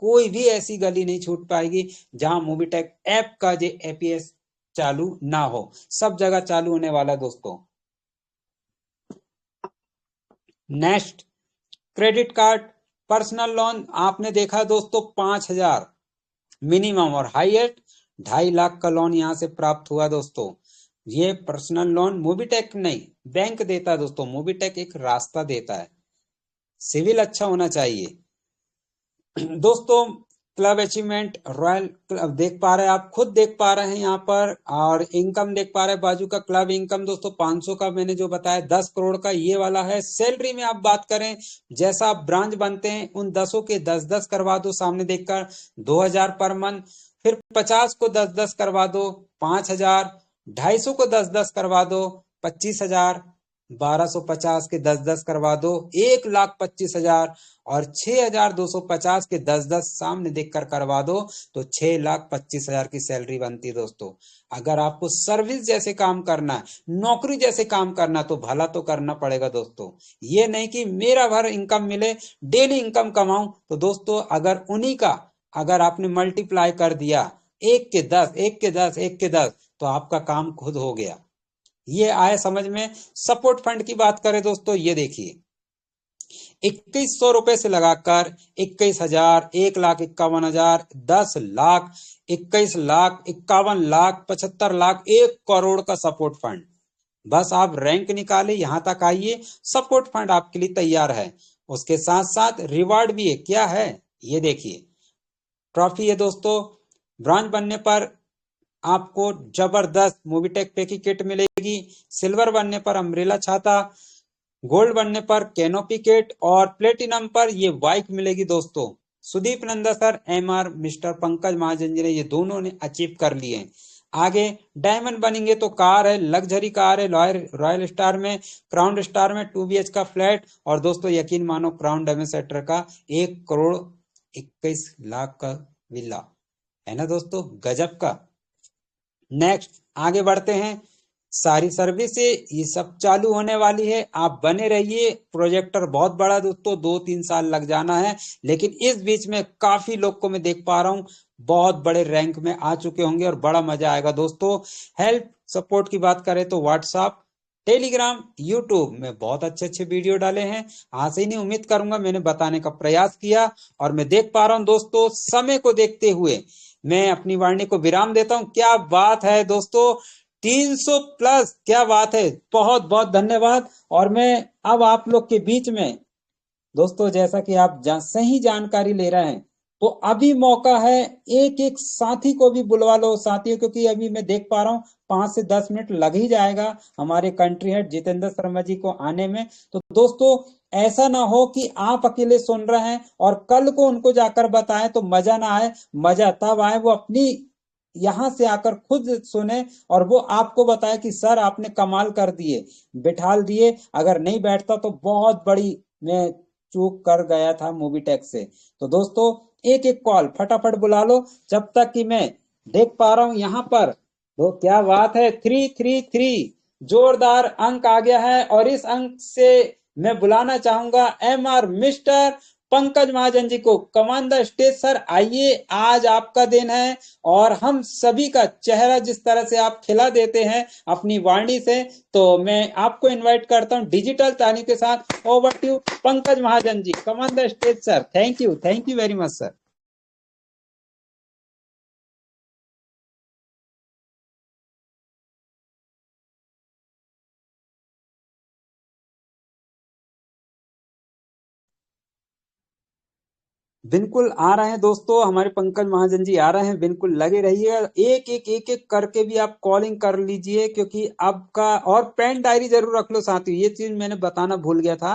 कोई भी ऐसी गली नहीं छूट पाएगी जहां मोबीटेक ऐप का जो एपीएस चालू ना हो। सब जगह चालू होने वाला दोस्तों। Next, credit card, personal loan आपने देखा दोस्तों 5,000 मिनिमम और हाईएस्ट 2.5 लाख का लोन यहां से प्राप्त हुआ दोस्तों। ये पर्सनल लोन मोबीटेक नहीं, बैंक देता है दोस्तों। मोबीटेक एक रास्ता देता है, सिविल अच्छा होना चाहिए दोस्तों। क्लब अचीवमेंट, रॉयल क्लब देख पा रहे हैं आप, खुद देख पा रहे हैं यहाँ पर, और इनकम देख पा रहे हैं बाजू का। क्लब इनकम दोस्तों 500 का मैंने जो बताया, 10 करोड़ का ये वाला है। सैलरी में आप बात करें, जैसा आप ब्रांच बनते हैं उन 10 के 10-10 करवा दो सामने देखकर, 2,000 पर मंथ। फिर 50 को 10-10 करवा दो, 5,000। 250 को 10-10 करवा दो, 25,000। 1250 के 10-10 करवा दो, 1,25,000। और 6,250 के 10-10 सामने देखकर करवा दो तो 6,25,000 की सैलरी बनती है दोस्तों। अगर आपको सर्विस जैसे काम करना है, नौकरी जैसे काम करना, तो भला तो करना पड़ेगा दोस्तों। ये नहीं कि मेरा भर इनकम मिले, डेली इनकम कमाऊं। तो दोस्तों अगर उन्हीं का अगर आपने मल्टीप्लाई कर दिया 1 के 10, 1 के 10, 1 के 10, तो आपका काम खुद हो गया। ये आए समझ में। सपोर्ट फंड की बात करें दोस्तों, ये देखिए 2,100 रुपए से लगाकर 21,000, 1,51,000, 10 लाख, 21 लाख, 51 लाख, 75 लाख, 1 करोड़ का सपोर्ट फंड। बस आप रैंक निकाले, यहां तक आइए, सपोर्ट फंड आपके लिए तैयार है। उसके साथ साथ रिवार्ड भी है। क्या है ये देखिए, ट्रॉफी है दोस्तों। ब्रॉन्ज बनने पर आपको जबरदस्त मोबीटेक पे की किट मिलेगी। सिल्वर बनने पर अम्ब्रेला छाता, गोल्ड बनने पर कैनोपी किट, और प्लेटिनम पर ये बाइक मिलेगी दोस्तों। Sudeep Nanda sir, MR mister Pankaj Mahajan ji ने ये दोनों ने अचीव कर लिए हैं। आगे डायमंड बनेंगे तो कार है, लग्जरी कार है, रॉयल स्टार में, क्राउन स्टार में 2 BH का फ्लैट, और दोस्तों यकीन मानो क्राउन डेमोसेटर का 1 करोड़ 21 लाख का विला है ना दोस्तों, गजब का। नेक्स्ट आगे बढ़ते हैं। सारी सर्विस ये सब चालू होने वाली है, आप बने रहिए। प्रोजेक्टर बहुत बड़ा दोस्तों, 2-3 साल लग जाना है, लेकिन इस बीच में काफी लोग को मैं देख पा रहा हूं बहुत बड़े रैंक में आ चुके होंगे और बड़ा मजा आएगा दोस्तों। हेल्प सपोर्ट की बात करें तो व्हाट्सएप, टेलीग्राम, यूट्यूब में बहुत अच्छे अच्छे वीडियो डाले हैं। आज से ही नहीं, उम्मीद करूंगा मैंने बताने का प्रयास किया, और मैं देख पा रहा हूं दोस्तों समय को देखते हुए मैं अपनी वाणी को विराम देता हूं। क्या बात है दोस्तों, 300 प्लस, क्या बात है, बहुत बहुत धन्यवाद। और मैं अब आप लोग के बीच में दोस्तों, जैसा कि आप सही जानकारी ले रहे हैं, तो अभी मौका है, एक एक साथी को भी बुलवा लो साथियों, क्योंकि अभी मैं देख पा रहा हूँ 5 से 10 मिनट लग ही जाएगा हमारे कंट्री हेड जितेंद्र शर्मा जी को आने में। तो दोस्तों ऐसा ना हो कि आप अकेले सुन रहे हैं और कल को उनको जाकर बताएं तो मजा ना आए। मजा तब आए वो अपनी यहां से आकर खुद सुने और वो आपको बताए कि सर आपने कमाल कर दिए, बिठाल दिए। अगर नहीं बैठता तो बहुत बड़ी मैं चूक कर गया था मोबीटेक से। तो दोस्तों एक एक कॉल फटाफट बुला लो, जब तक कि मैं देख पा रहा हूं यहां पर। तो क्या बात है, 333 जोरदार अंक आ गया है, और इस अंक से मैं बुलाना चाहूंगा एमआर मिस्टर पंकज महाजन जी को। कमान द स्टेज सर, आइए, आज आपका दिन है, और हम सभी का चेहरा जिस तरह से आप खिला देते हैं अपनी वाणी से, तो मैं आपको इनवाइट करता हूं डिजिटल ताली के साथ। Over to Pankaj Mahajan ji, come on the stage sir. Thank you very much sir. बिल्कुल आ रहे हैं दोस्तों, हमारे पंकज महाजन जी आ रहे हैं, बिल्कुल लगे रहिए। एक एक करके भी आप कॉलिंग कर लीजिए, क्योंकि आपका, और पेन डायरी जरूर रख लो साथियों, ये चीज मैंने बताना भूल गया था।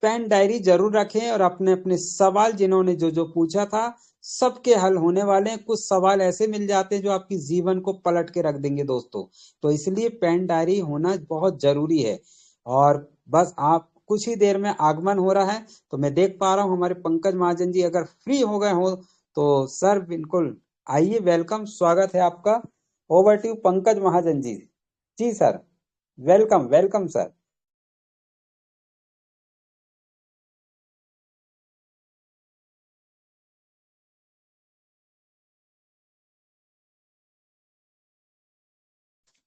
पेन डायरी जरूर रखें और अपने अपने सवाल जिन्होंने जो जो पूछा था सबके हल होने वाले हैं। कुछ सवाल ऐसे मिल जाते हैं जो आपकी जीवन को पलट के रख देंगे दोस्तों, तो इसलिए पेन डायरी होना बहुत जरूरी है। और बस आप कुछ ही देर में आगमन हो रहा है, तो मैं देख पा रहा हूँ हमारे पंकज महाजन जी अगर फ्री हो गए हो तो सर बिल्कुल आइए, वेलकम, स्वागत है आपका। Over to Pankaj Mahajan ji. जी सर, वेलकम वेलकम सर।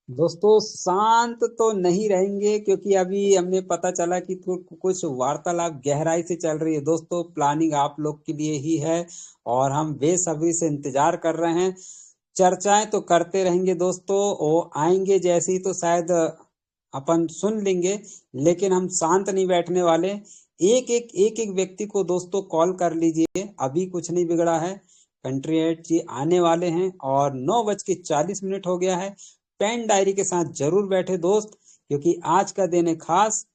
दोस्तों शांत तो नहीं रहेंगे क्योंकि अभी हमें पता चला कि कुछ वार्तालाप गहराई से चल रही है। दोस्तों प्लानिंग आप लोग के लिए ही है और हम बेसब्री से इंतजार कर रहे हैं। चर्चाएं तो करते रहेंगे दोस्तों, वो आएंगे जैसे ही तो शायद अपन सुन लेंगे, लेकिन हम शांत नहीं बैठने वाले। एक एक व्यक्ति को दोस्तों कॉल कर लीजिए, अभी कुछ नहीं बिगड़ा है। कंट्री हेड जी आने वाले हैं और 9:40 हो गया है। पेन डायरी के साथ जरूर बैठे दोस्त, क्योंकि आज का दिन है खास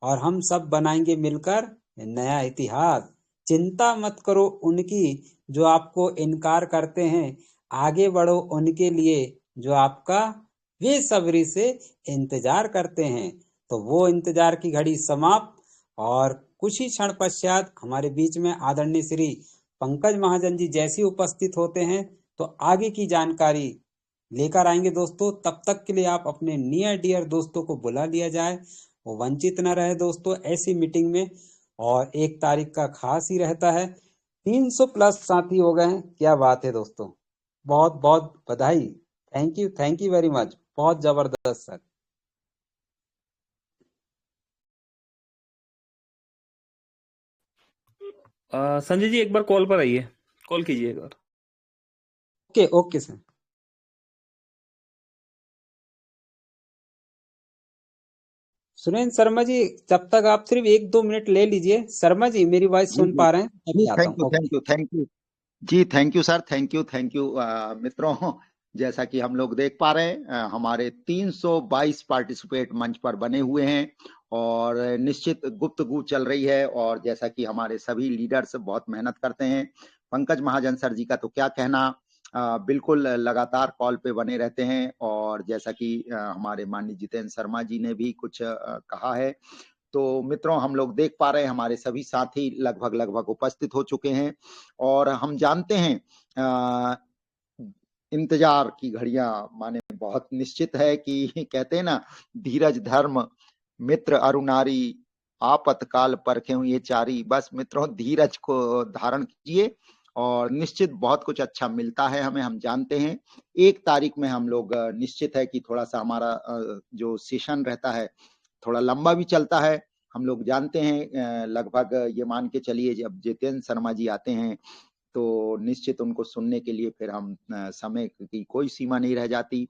और हम सब बनाएंगे मिलकर नया इतिहास। चिंता मत करो उनकी जो आपको इनकार करते हैं, आगे बढ़ो उनके लिए जो आपका बेसब्री से इंतजार करते हैं। तो वो इंतजार की घड़ी समाप्त और कुछ ही क्षण पश्चात हमारे बीच में आदरणीय श्री पंकज महाजन जी जैसे उपस्थित होते हैं तो आगे की जानकारी लेकर आएंगे दोस्तों। तब तक के लिए आप अपने नियर डियर दोस्तों को बुला लिया जाए, वो वंचित न रहे दोस्तों ऐसी मीटिंग में। और 1 तारीख का खास ही रहता है। 300 प्लस साथी हो गए हैं, क्या बात है दोस्तों, बहुत बहुत बधाई। थैंक यू वेरी मच, बहुत जबरदस्त सर। संजय जी एक बार कॉल पर आइए, कॉल कीजिए एक बार। Okay okay sir. Surendra Sharma ji, जब तक आप सिर्फ 1-2 मिनट ले लीजिए। शर्मा जी मेरी वॉइस जी सुन जी पा रहे हैं? जी, अभी आता थैंक हूँ। You okay. Thank you thank you. जी thank you sir, thank you मित्रों। जैसा कि हम लोग देख पा रहे हैं हमारे 322 पार्टिसिपेट मंच पर बने हुए हैं और निश्चित गुफ्तगू चल रही है। और जैसा कि हमारे सभी लीडर्स बहुत मेहनत करते हैं, पंकज महाजन सर जी का तो क्या कहना, बिल्कुल लगातार कॉल पे बने रहते हैं। और जैसा कि हमारे माननीय जितेंद्र शर्मा जी ने भी कुछ कहा है, तो मित्रों हम लोग देख पा रहे हैं हमारे सभी साथी लगभग लगभग उपस्थित हो चुके हैं। और हम जानते हैं इंतजार की घड़ियां माने बहुत निश्चित है कि कहते हैं ना, धीरज धर्म मित्र अरुनारी आपतकाल परखे हुए चारी। बस मित्रों धीरज को धारण कीजिए और निश्चित बहुत कुछ अच्छा मिलता है हमें, हम जानते हैं। 1 तारीख में हम लोग निश्चित है कि थोड़ा सा हमारा जो सेशन रहता है थोड़ा लंबा भी चलता है। हम लोग जानते हैं लगभग ये मान के चलिए जब जितेंद्र शर्मा जी आते हैं तो निश्चित उनको सुनने के लिए फिर हम समय की कोई सीमा नहीं रह जाती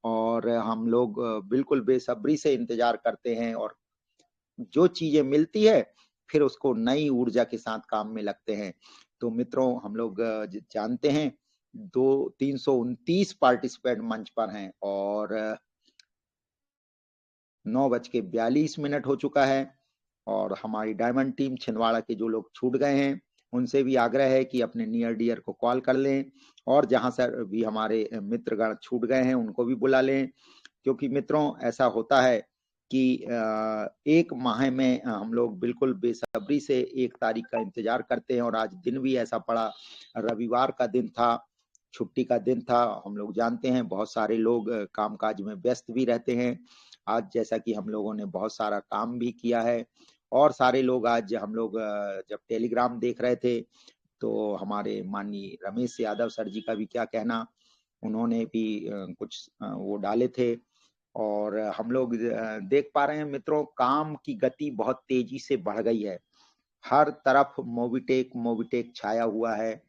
और हम लोग बिल्कुल बेसब्री से इंतजार करते हैं। और जो चीजें मिलती है फिर उसको नई ऊर्जा के साथ काम में लगते हैं। तो मित्रों हम लोग जानते हैं 329 पार्टिसिपेंट मंच पर हैं और 9:42 हो चुका है। और हमारी डायमंड टीम छिंदवाड़ा के जो लोग छूट गए हैं उनसे भी आग्रह है कि अपने नियर डियर को कॉल कर लें और जहां से भी हमारे मित्रगण छूट गए हैं उनको भी बुला लें। क्योंकि मित्रों ऐसा होता है कि 1 माह में हम लोग बिल्कुल बेसब्री से 1 तारीख का इंतजार करते हैं। और आज दिन भी ऐसा पड़ा, रविवार का दिन था, छुट्टी का दिन था। हम लोग जानते हैं बहुत सारे लोग कामकाज में व्यस्त भी रहते हैं। आज जैसा कि हम लोगों ने बहुत सारा काम भी किया है और सारे लोग आज हम लोग जब टेलीग्राम देख रहे थे तो हमारे माननीय रमेश यादव सर जी का भी क्या कहना, उन्होंने भी कुछ वो डाले थे। और हम लोग देख पा रहे हैं मित्रों काम की गति बहुत तेजी से बढ़ गई है, हर तरफ मोबिटेक छाया हुआ है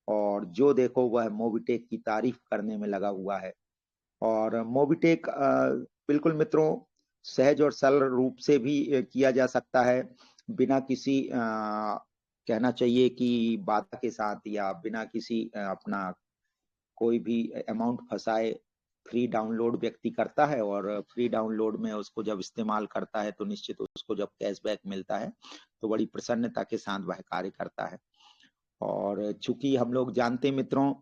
और जो देखो वह मोबिटेक की तारीफ करने में लगा हुआ है। और मोबिटेक बिल्कुल मित्रों सहज और सरल रूप से भी किया जा सकता है, बिना किसी कहना चाहिए कि बाधा के साथ या बिना किसी अपना कोई भी अमाउंट फंसाए फ्री डाउनलोड व्यक्ति करता है और फ्री डाउनलोड में उसको जब इस्तेमाल करता है तो निश्चित उसको जब कैशबैक मिलता है तो बड़ी प्रसन्नता के साथ वह कार्य करता है। और चूंकि हम लोग जानते मित्रों,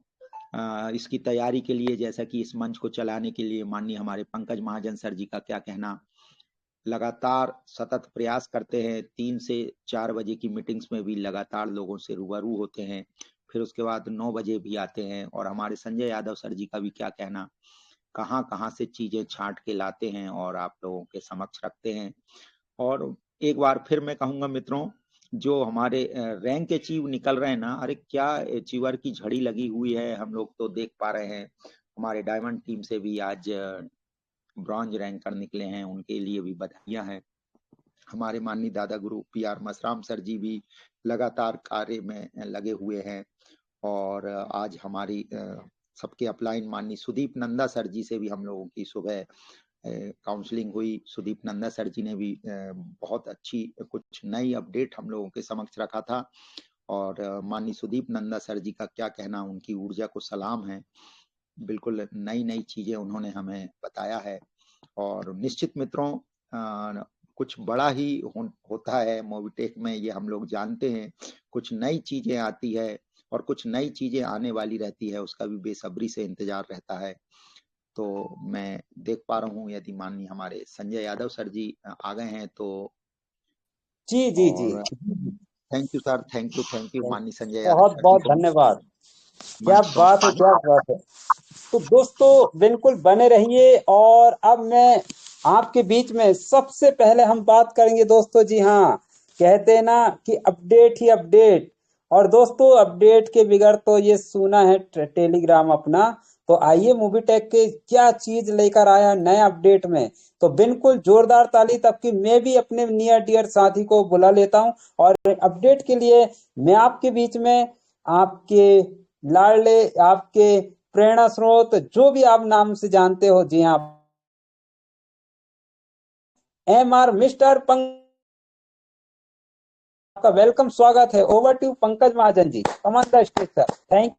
इसकी तैयारी के लिए, जैसा कि इस मंच को चलाने के लिए माननीय हमारे पंकज महाजन सर जी का क्या कहना, लगातार सतत प्रयास करते हैं। 3 से 4 बजे की मीटिंग्स में भी लगातार लोगों से रूबरू होते हैं, फिर उसके बाद 9 बजे भी आते हैं। और हमारे संजय यादव सर जी का भी क्या कहना, कहाँ कहाँ से चीजें छांट के लाते हैं और आप लोगों के समक्ष रखते हैं। और एक बार फिर मैं कहूंगा मित्रों, जो हमारे रैंक अचीव निकल रहे हैं ना, अरे क्या अचीवर की झड़ी लगी हुई है, हम लोग तो देख पा रहे हैं। हमारे डायमंड टीम से भी आज ब्रॉन्ज रैंकर निकले हैं, उनके लिए भी बधाइयां हैं। हमारे माननीय दादा गुरु PR मसराम सर जी भी लगातार कार्य में लगे हुए हैं। और आज हमारी सबके अपलाइन माननीय सुदीप नंदा सर जी से भी हम लोगों की सुबह काउंसलिंग हुई। सुदीप नंदा सर जी ने भी बहुत अच्छी कुछ नई अपडेट हम लोगों के समक्ष रखा था। और माननीय सुदीप नंदा सर जी का क्या कहना, उनकी ऊर्जा को सलाम है। बिल्कुल नई नई चीजें उन्होंने हमें बताया है। और निश्चित मित्रों, कुछ बड़ा ही होता है मोबिटेक में, ये हम लोग जानते हैं। कुछ नई चीजें आती है और कुछ नई चीजें आने वाली रहती है, उसका भी बेसब्री से इंतजार रहता है। तो मैं देख पा रहा हूँ, यदि माननीय हमारे संजय यादव सर जी आ गए हैं तो जी जी जी, thank you sir, thank you माननीय संजय यादव बहुत सर बहुत जी को धन्यवाद। क्या मंच बात है, क्या बात है। तो दोस्तों बिल्कुल बने रहिए। और अब मैं आपके बीच में सबसे पहले हम बात करेंगे दोस्तों, जी हाँ, कहते हैं ना कि अपडेट ही अपडेट। और दोस्तों अपडेट के बिगड़ तो ये सुना है टेलीग्राम अपना। तो आइए मूवीटेक के क्या चीज लेकर आया नए अपडेट में। तो बिल्कुल जोरदार ताली तब की मैं भी अपने नियर डियर साथी को बुला लेता हूं। और अपडेट के लिए मैं आपके बीच में आपके लाडले, आपके प्रेरणा स्रोत, जो भी आप नाम से जानते हो, जी हाँ, MR मिस्टर पंकज, आपका वेलकम, स्वागत है। Over to Pankaj Mahajan ji, come on the stage sir. Thank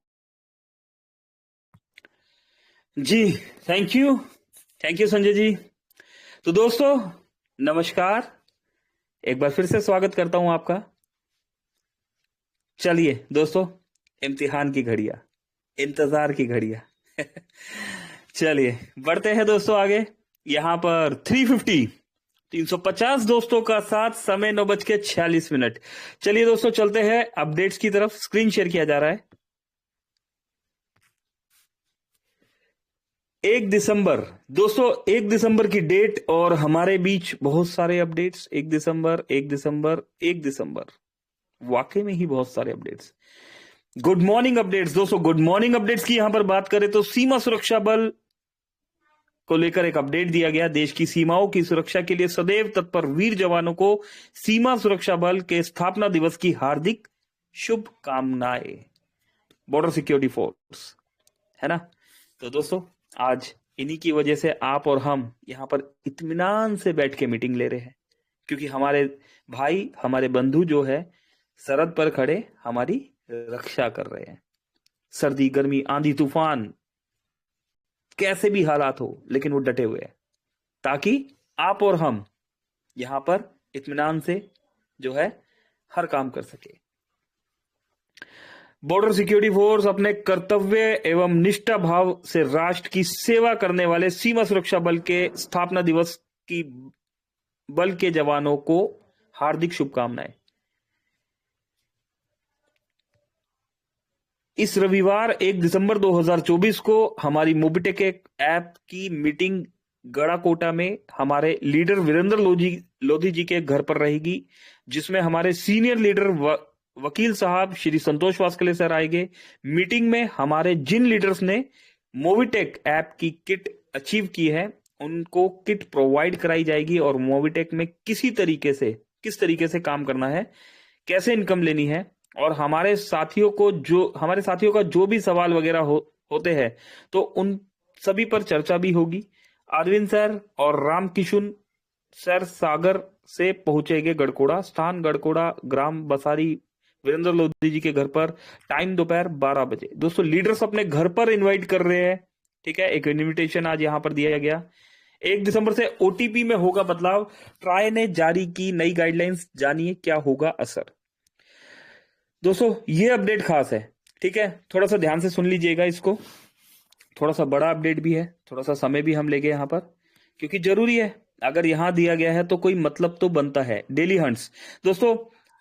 you Sanjay ji. तो दोस्तों नमस्कार, एक बार फिर से स्वागत करता हूं आपका। चलिए दोस्तों, इम्तिहान की घड़ियां, इंतजार की घड़ियां चलिए बढ़ते हैं दोस्तों आगे। यहां पर 350 दोस्तों का साथ, समय 9:46। चलिए दोस्तों चलते हैं अपडेट्स की तरफ। स्क्रीन शेयर किया जा रहा है। 1 दिसंबर दोस्तों, 1 दिसंबर की डेट और हमारे बीच बहुत सारे अपडेट्स। 1 दिसंबर, 1 दिसंबर, 1 दिसंबर, वाकई में ही बहुत सारे अपडेट्स। गुड मॉर्निंग अपडेट्स दोस्तों, गुड मॉर्निंग अपडेट्स की यहां पर बात करें तो सीमा सुरक्षा बल को लेकर एक अपडेट दिया गया। देश की सीमाओं की सुरक्षा के लिए सदैव तत्पर वीर जवानों को सीमा सुरक्षा बल के स्थापना दिवस की हार्दिक शुभकामनाएं। बॉर्डर सिक्योरिटी फोर्स, है ना। तो दोस्तों आज इन्हीं की वजह से आप और हम यहां पर इत्मीनान से बैठ के मीटिंग ले रहे हैं, क्योंकि हमारे भाई, हमारे बंधु जो है सरहद पर खड़े हमारी रक्षा कर रहे हैं। सर्दी, गर्मी, आंधी, तूफान, कैसे भी हालात हो, लेकिन वो डटे हुए हैं, ताकि आप और हम यहां पर इत्मीनान से जो है हर काम कर सके। बॉर्डर सिक्योरिटी फोर्स अपने कर्तव्य एवं निष्ठा भाव से राष्ट्र की सेवा करने वाले सीमा सुरक्षा बल के स्थापना दिवस की बल के जवानों को हार्दिक शुभकामनाएं। इस रविवार 1 दिसंबर 2024 को हमारी मोबिटेक ऐप की मीटिंग गड़ाकोटा में हमारे लीडर वीरेंद्र लोधी जी के घर पर रहेगी, जिसमें हमारे सीनियर लीडर वकील साहब श्री संतोष वास्कले सर आएंगे। मीटिंग में हमारे जिन लीडर्स ने मोबिटेक ऐप की किट अचीव की है, उनको किट प्रोवाइड कराई जाएगी और मोबिटेक में किस तरीके से काम करना है, कैसे इनकम लेनी है, और हमारे साथियों का जो भी सवाल वगैरह होते हैं तो उन सभी पर चर्चा भी होगी। अरविंद सर और रामकिशुन सर सागर से पहुंचेंगे गड़कोड़ा, स्थान गड़कोड़ा, ग्राम बसारी, वीरेंद्र लोधी जी के घर पर, टाइम दोपहर 12 बजे। दोस्तों लीडर्स अपने घर पर इनवाइट कर रहे हैं, ठीक है, एक इन्विटेशन आज यहां पर दिया गया। 1 दिसंबर से ओटीपी में होगा बदलाव, ट्राई ने जारी की नई गाइडलाइंस, जानिए क्या होगा असर। दोस्तों ये अपडेट खास है, ठीक है, थोड़ा सा ध्यान से सुन लीजिएगा इसको, थोड़ा सा बड़ा अपडेट भी है, थोड़ा सा समय भी हम लेंगे यहाँ पर, क्योंकि जरूरी है, अगर यहां दिया गया है तो कोई मतलब तो बनता है। डेली हंट्स दोस्तों,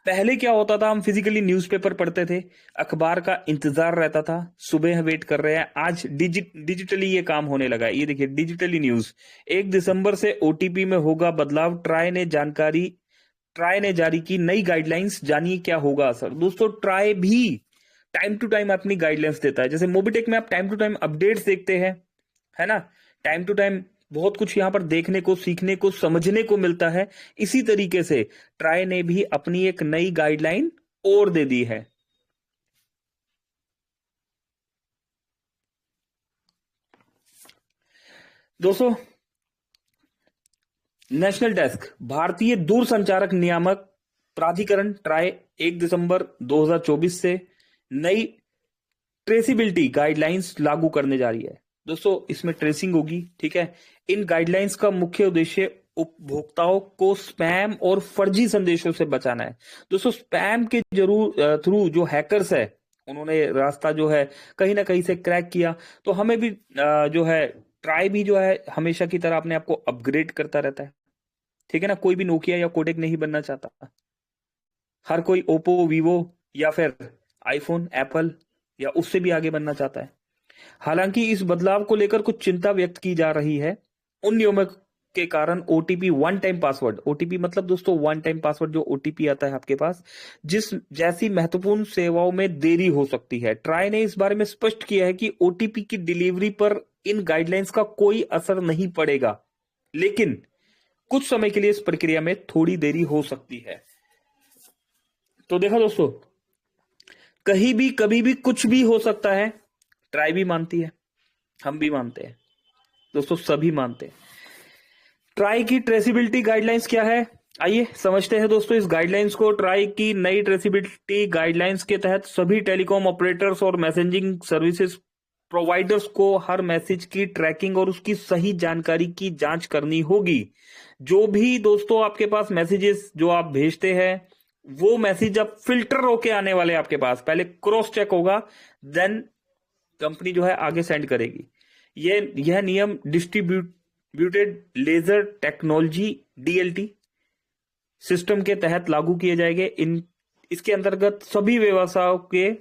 पहले क्या होता था, हम फिजिकली न्यूज़पेपर पढ़ते थे, अखबार का इंतजार रहता था, सुबह वेट कर रहे हैं, आज डिजिटली ये काम होने लगा है। ये देखिए डिजिटली न्यूज, 1 दिसंबर से ओटीपी में होगा बदलाव, ट्राई ने जारी की नई गाइडलाइंस, जानिए क्या होगा असर। दोस्तों ट्राई भी टाइम टू टाइम अपनी गाइडलाइंस देता है, जैसे मोबिटेक में आप टाइम टू टाइम अपडेट्स देखते हैं, है ना, टाइम टू टाइम बहुत कुछ यहां पर देखने को, सीखने को, समझने को मिलता है। इसी तरीके से ट्राई ने भी अपनी एक नई गाइडलाइन और दे दी है। दोस्तों नेशनल डेस्क, भारतीय दूरसंचारक नियामक प्राधिकरण ट्राई 1 दिसंबर 2024 से नई ट्रेसिबिलिटी गाइडलाइंस लागू करने जा रही है। दोस्तों इसमें ट्रेसिंग होगी, ठीक है। इन गाइडलाइंस का मुख्य उद्देश्य उपभोक्ताओं को स्पैम और फर्जी संदेशों से बचाना है। दोस्तों स्पैम के थ्रू जो हैकर्स है, उन्होंने रास्ता जो है कहीं ना कहीं से क्रैक किया, तो हमें भी जो है ट्राई भी जो है हमेशा की तरह अपने आप को अपग्रेड करता रहता है, ठीक है ना। कोई भी नोकिया या कोडेक नहीं बनना चाहता, हर कोई ओप्पो, वीवो या फिर आईफोन, एप्पल या उससे भी आगे बनना चाहता है। हालांकि इस बदलाव को लेकर कुछ चिंता व्यक्त की जा रही है। उन नियमों के कारण OTP one time password, OTP मतलब दोस्तों वन टाइम पासवर्ड, जो ओटीपी आता है आपके पास, जिस जैसी महत्वपूर्ण सेवाओं में देरी हो सकती है। ट्राई ने इस बारे में स्पष्ट किया है कि ओटीपी की डिलीवरी पर इन गाइडलाइंस का कोई असर नहीं पड़ेगा, लेकिन कुछ समय के लिए इस प्रक्रिया में थोड़ी देरी हो सकती है। तो देखा दोस्तों, कहीं भी कभी भी कुछ भी हो सकता है, ट्राई भी मानती है, हम भी मानते हैं दोस्तों, सभी मानते हैं। ट्राई की ट्रेसिबिलिटी गाइडलाइंस क्या है, आइए समझते हैं दोस्तों इस गाइडलाइंस को। ट्राई की नई ट्रेसिबिलिटी गाइडलाइंस के तहत सभी टेलीकॉम ऑपरेटर्स और मैसेजिंग सर्विसेज प्रोवाइडर्स को हर मैसेज की ट्रैकिंग और उसकी सही जानकारी की जांच करनी होगी। जो भी दोस्तों आपके पास मैसेजेस जो आप भेजते हैं, वो मैसेज अब फिल्टर होके आने वाले आपके पास, पहले क्रॉस चेक होगा, देन कंपनी जो है आगे सेंड करेगी। यह नियम distributed laser technology DLT system के तहत लागू किए जाएंगे। इसके अंतर्गत सभी व्यवसायों के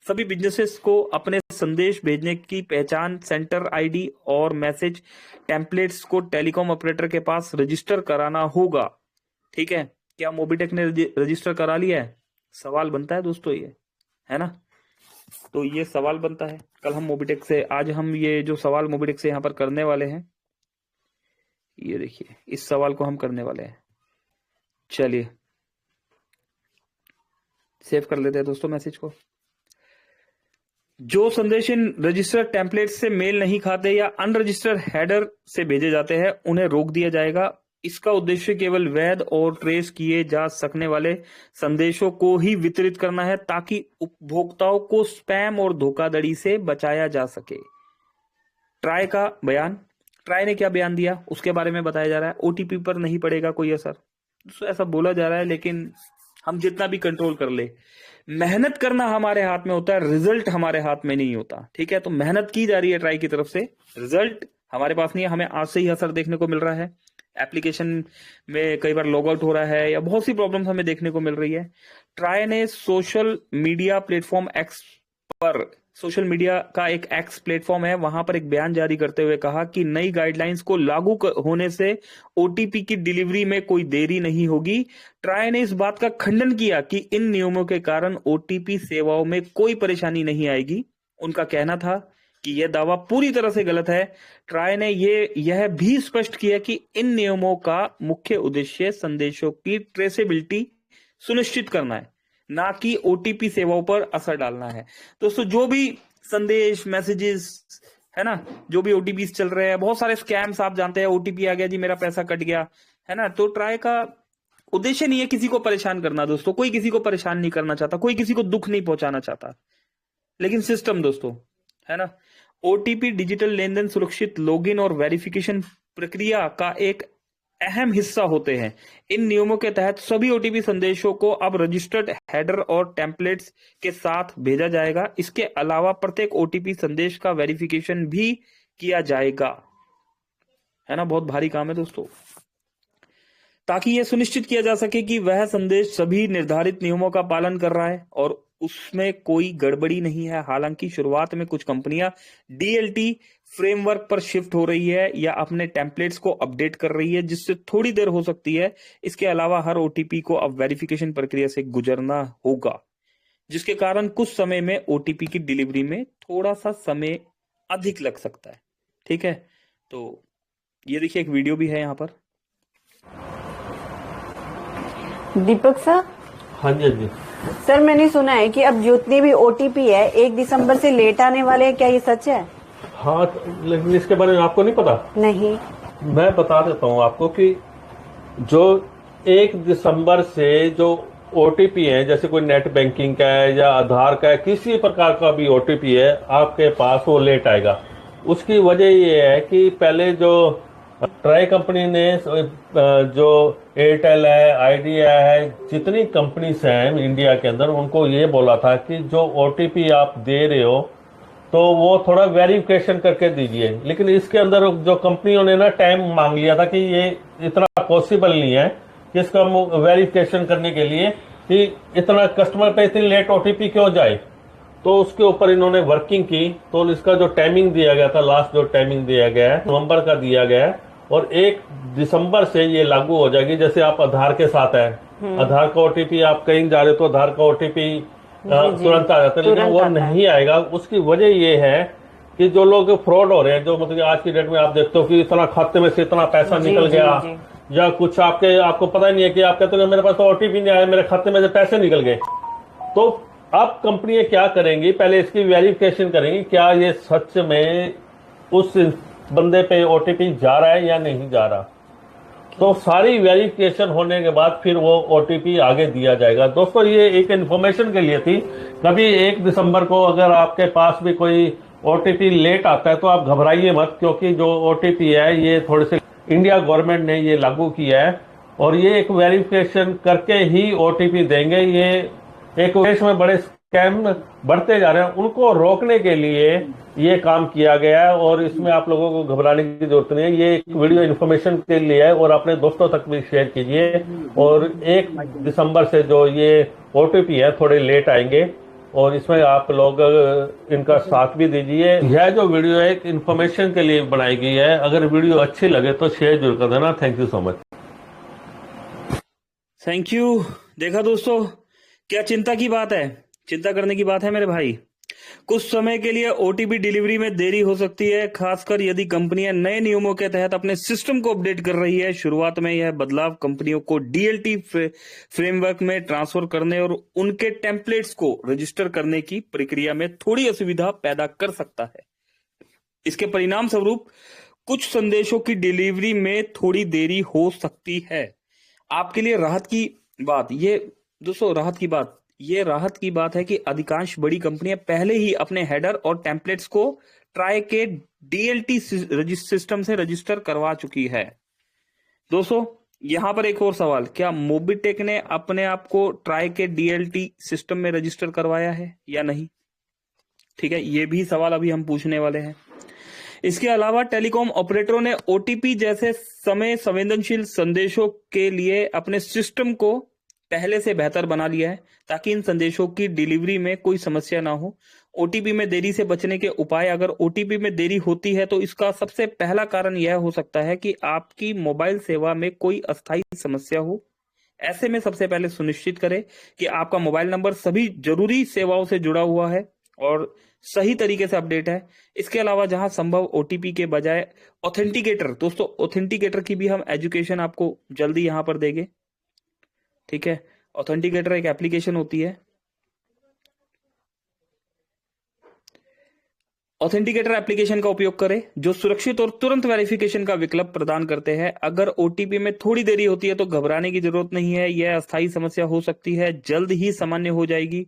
सभी बिजनेसेस को अपने संदेश भेजने की पहचान, सेंटर आईडी और मैसेज टेम्पलेट्स को टेलीकॉम ऑपरेटर के पास रजिस्टर कराना होगा, ठीक है। क्या मोबिटेक ने रजिस्टर करा लिया है, सवाल बनता है दोस्तों, ये है ना, तो ये सवाल बनता है। कल हम मोबिटेक से, आज हम ये जो सवाल मोबिटेक से यहाँ पर करने वाले हैं, ये देखिए इस सवाल को हम करने वाले हैं। चलिए सेव कर लेते हैं दोस्तों मैसेज को। जो संदेश इन रजिस्टर्ड टेम्पलेट से मेल नहीं खाते या अनरजिस्टर्ड हेडर से भेजे जाते हैं, उन्हें रोक दिया जाएगा। इसका उद्देश्य केवल वैध और ट्रेस किए जा सकने वाले संदेशों को ही वितरित करना है, ताकि उपभोक्ताओं को स्पैम और धोखाधड़ी से बचाया जा सके। ट्राई का बयान, ट्राई ने क्या बयान दिया उसके बारे में बताया जा रहा है। ओटीपी पर नहीं पड़ेगा कोई असर, ऐसा बोला जा रहा है, लेकिन हम जितना भी कंट्रोल कर ले, मेहनत करना हमारे हाथ में होता है, रिजल्ट हमारे हाथ में नहीं होता, ठीक है। तो मेहनत की जा रही है ट्राई की तरफ से, रिजल्ट हमारे पास नहीं है। हमें आज से ही असर देखने को मिल रहा है, एप्लीकेशन में कई बार लॉग आउट हो रहा है या बहुत सी प्रॉब्लम्स हमें देखने को मिल रही है। ट्राई ने सोशल मीडिया प्लेटफॉर्म एक्स पर, सोशल मीडिया का एक एक्स प्लेटफॉर्म है, वहां पर एक बयान जारी करते हुए कहा कि नई गाइडलाइंस को लागू होने से ओटीपी की डिलीवरी में कोई देरी नहीं होगी। ट्राई ने इस बात का खंडन किया कि इन नियमों के कारण ओटीपी सेवाओं में कोई परेशानी नहीं आएगी। उनका कहना था कि यह दावा पूरी तरह से गलत है। ट्राई ने यह भी स्पष्ट किया कि इन नियमों का मुख्य उद्देश्य संदेशों की ट्रेसेबिलिटी सुनिश्चित करना है, ना कि ओटीपी सेवाओं पर असर डालना है। दोस्तों जो भी संदेश, मैसेजेस, है ना, जो भी ओटीपी चल रहे हैं, बहुत सारे स्कैम्स आप जानते हैं, ओटीपी आ गया जी मेरा पैसा कट गया, है ना। तो ट्राई का उद्देश्य नहीं है किसी को परेशान करना दोस्तों, कोई किसी को परेशान नहीं करना चाहता, कोई किसी को दुख नहीं पहुंचाना चाहता, लेकिन सिस्टम दोस्तों, है ना, ओटीपी डिजिटल लेन देन सुरक्षित लॉगिन और वेरिफिकेशन प्रक्रिया का एक अहम हिस्सा होते हैं। इन नियमों के तहत सभी ओटीपी संदेशों को अब रजिस्टर्ड हेडर और टेम्पलेट्स के साथ भेजा जाएगा। इसके अलावा प्रत्येक ओटीपी संदेश का वेरिफिकेशन भी किया जाएगा। है ना, बहुत भारी काम है दोस्तों, ताकि यह सुनिश्चित किया जा सके कि वह संदेश सभी निर्धारित नियमों का पालन कर रहा है और उसमें कोई गड़बड़ी नहीं है। हालांकि शुरुआत में कुछ कंपनियां डीएलटी फ्रेमवर्क पर शिफ्ट हो रही है या अपने टेम्पलेट्स को अपडेट कर रही है, जिससे थोड़ी देर हो सकती है। इसके अलावा हर ओटीपी को अब वेरिफिकेशन प्रक्रिया से गुजरना होगा, जिसके कारण कुछ समय में ओटीपी की डिलीवरी में थोड़ा सा समय अधिक लग सकता है। ठीक है, तो ये देखिए एक वीडियो भी है यहाँ पर। दीपक सर। हाँ जी, हाँ जी। सर मैंने सुना है कि अब जितने भी ओटीपी है 1 दिसंबर से लेट आने वाले हैं, क्या ये सच है? हाँ, लेकिन इसके बारे में आपको नहीं पता? नहीं। मैं बता देता हूँ आपको कि जो 1 दिसंबर से जो ओटीपी है, जैसे कोई नेट बैंकिंग का है या आधार का है, किसी प्रकार का भी ओटीपी है आपके पास, वो लेट आएगा। उसकी वजह ये है कि पहले जो ट्राई कंपनी ने जो एयरटेल है, आइडिया है, जितनी कंपनीज हैं इंडिया के अंदर, उनको ये बोला था कि जो ओटीपी आप दे रहे हो तो वो थोड़ा वेरिफिकेशन करके दीजिए। लेकिन इसके अंदर जो कंपनियों ने ना टाइम मांग लिया था कि ये इतना पॉसिबल नहीं है कि इसका वेरिफिकेशन करने के लिए कि इतना कस्टमर पे इतनी लेट ओटीपी क्यों जाए। तो उसके ऊपर इन्होंने वर्किंग की, तो इसका जो टाइमिंग दिया गया था, लास्ट जो टाइमिंग दिया गया है नवंबर का दिया गया है, और 1 दिसंबर से ये लागू हो जाएगी। जैसे आप आधार के साथ है, आधार का ओटीपी आप कहीं जा रहे हो तो आधार का ओटीपी तुरंत आ जाता है, लेकिन वो नहीं आएगा। उसकी वजह ये है कि जो लोग फ्रॉड हो रहे हैं, जो मतलब आज की डेट में आप देखते हो कि इतना खाते में से इतना पैसा निकल गया, या कुछ आपको पता ही नहीं है कि आप कहते हो मेरे पास तो ओटीपी नहीं आया, मेरे खाते में से पैसे निकल गए। तो अब कंपनियां क्या करेंगी, पहले इसकी वेरिफिकेशन करेंगी क्या ये सच में उस बंदे पे ओटीपी जा रहा है या नहीं जा रहा। तो सारी वेरिफिकेशन होने के बाद फिर वो ओटीपी आगे दिया जाएगा। दोस्तों ये एक इन्फॉर्मेशन के लिए थी, कभी 1 दिसंबर को अगर आपके पास भी कोई ओटीपी लेट आता है तो आप घबराइए मत, क्योंकि जो ओटीपी है ये थोड़े से इंडिया गवर्नमेंट ने ये लागू किया है और ये एक वेरिफिकेशन करके ही ओटीपी देंगे। ये एक देश में बड़े स्कैम बढ़ते जा रहे हैं, उनको रोकने के लिए ये काम किया गया है और इसमें आप लोगों को घबराने की जरूरत नहीं है। ये एक वीडियो इन्फॉर्मेशन के लिए है और अपने दोस्तों तक भी शेयर कीजिए। और 1 दिसंबर से जो ये ओटीपी है थोड़े लेट आएंगे और इसमें आप लोग इनका साथ भी दीजिए। यह जो वीडियो है एक इन्फॉर्मेशन के लिए बनाई गई है, अगर वीडियो अच्छी लगे तो शेयर जरूर कर देना। Thank you so much. Thank you. देखा दोस्तों, क्या चिंता की बात है, चिंता करने की बात है मेरे भाई। कुछ समय के लिए ओटीपी डिलीवरी में देरी हो सकती है, खासकर यदि कंपनियां नए नियमों के तहत अपने सिस्टम को अपडेट कर रही है। शुरुआत में यह बदलाव कंपनियों को डीएलटी फ्रेमवर्क में ट्रांसफर करने और उनके टेम्पलेट्स को रजिस्टर करने की प्रक्रिया में थोड़ी असुविधा पैदा कर सकता है। इसके परिणाम स्वरूप कुछ संदेशों की डिलीवरी में थोड़ी देरी हो सकती है। आपके लिए राहत की बात ये राहत की बात है कि अधिकांश बड़ी कंपनियां पहले ही अपने हेडर और टेम्पलेट्स को ट्राई के डीएलटी सिस्टम से रजिस्टर करवा चुकी है। दोस्तों यहां पर एक और सवाल, क्या मोबिटेक ने अपने आप को ट्राई के डीएलटी सिस्टम में रजिस्टर करवाया है या नहीं? ठीक है, ये भी सवाल अभी हम पूछने वाले हैं। इसके अलावा टेलीकॉम ऑपरेटरों ने ओटीपी जैसे समय संवेदनशील संदेशों के लिए अपने सिस्टम को पहले से बेहतर बना लिया है, ताकि इन संदेशों की डिलीवरी में कोई समस्या ना हो। ओटीपी में देरी से बचने के उपाय, अगर ओटीपी में देरी होती है तो इसका सबसे पहला कारण यह हो सकता है कि आपकी मोबाइल सेवा में कोई अस्थायी समस्या हो। ऐसे में सबसे पहले सुनिश्चित करें कि आपका मोबाइल नंबर सभी जरूरी सेवाओं से जुड़ा हुआ है और सही तरीके से अपडेट है। इसके अलावा जहां संभव ओटीपी के बजाय ऑथेंटिकेटर, दोस्तों ऑथेंटिकेटर की भी हम एजुकेशन आपको जल्दी यहां पर देंगे। ठीक है, ऑथेंटिकेटर एक एप्लीकेशन होती है। ऑथेंटिकेटर एप्लीकेशन का उपयोग करें जो सुरक्षित और तुरंत वेरिफिकेशन का विकल्प प्रदान करते हैं। अगर ओटीपी में थोड़ी देरी होती है तो घबराने की जरूरत नहीं है, यह अस्थायी समस्या हो सकती है, जल्द ही सामान्य हो जाएगी।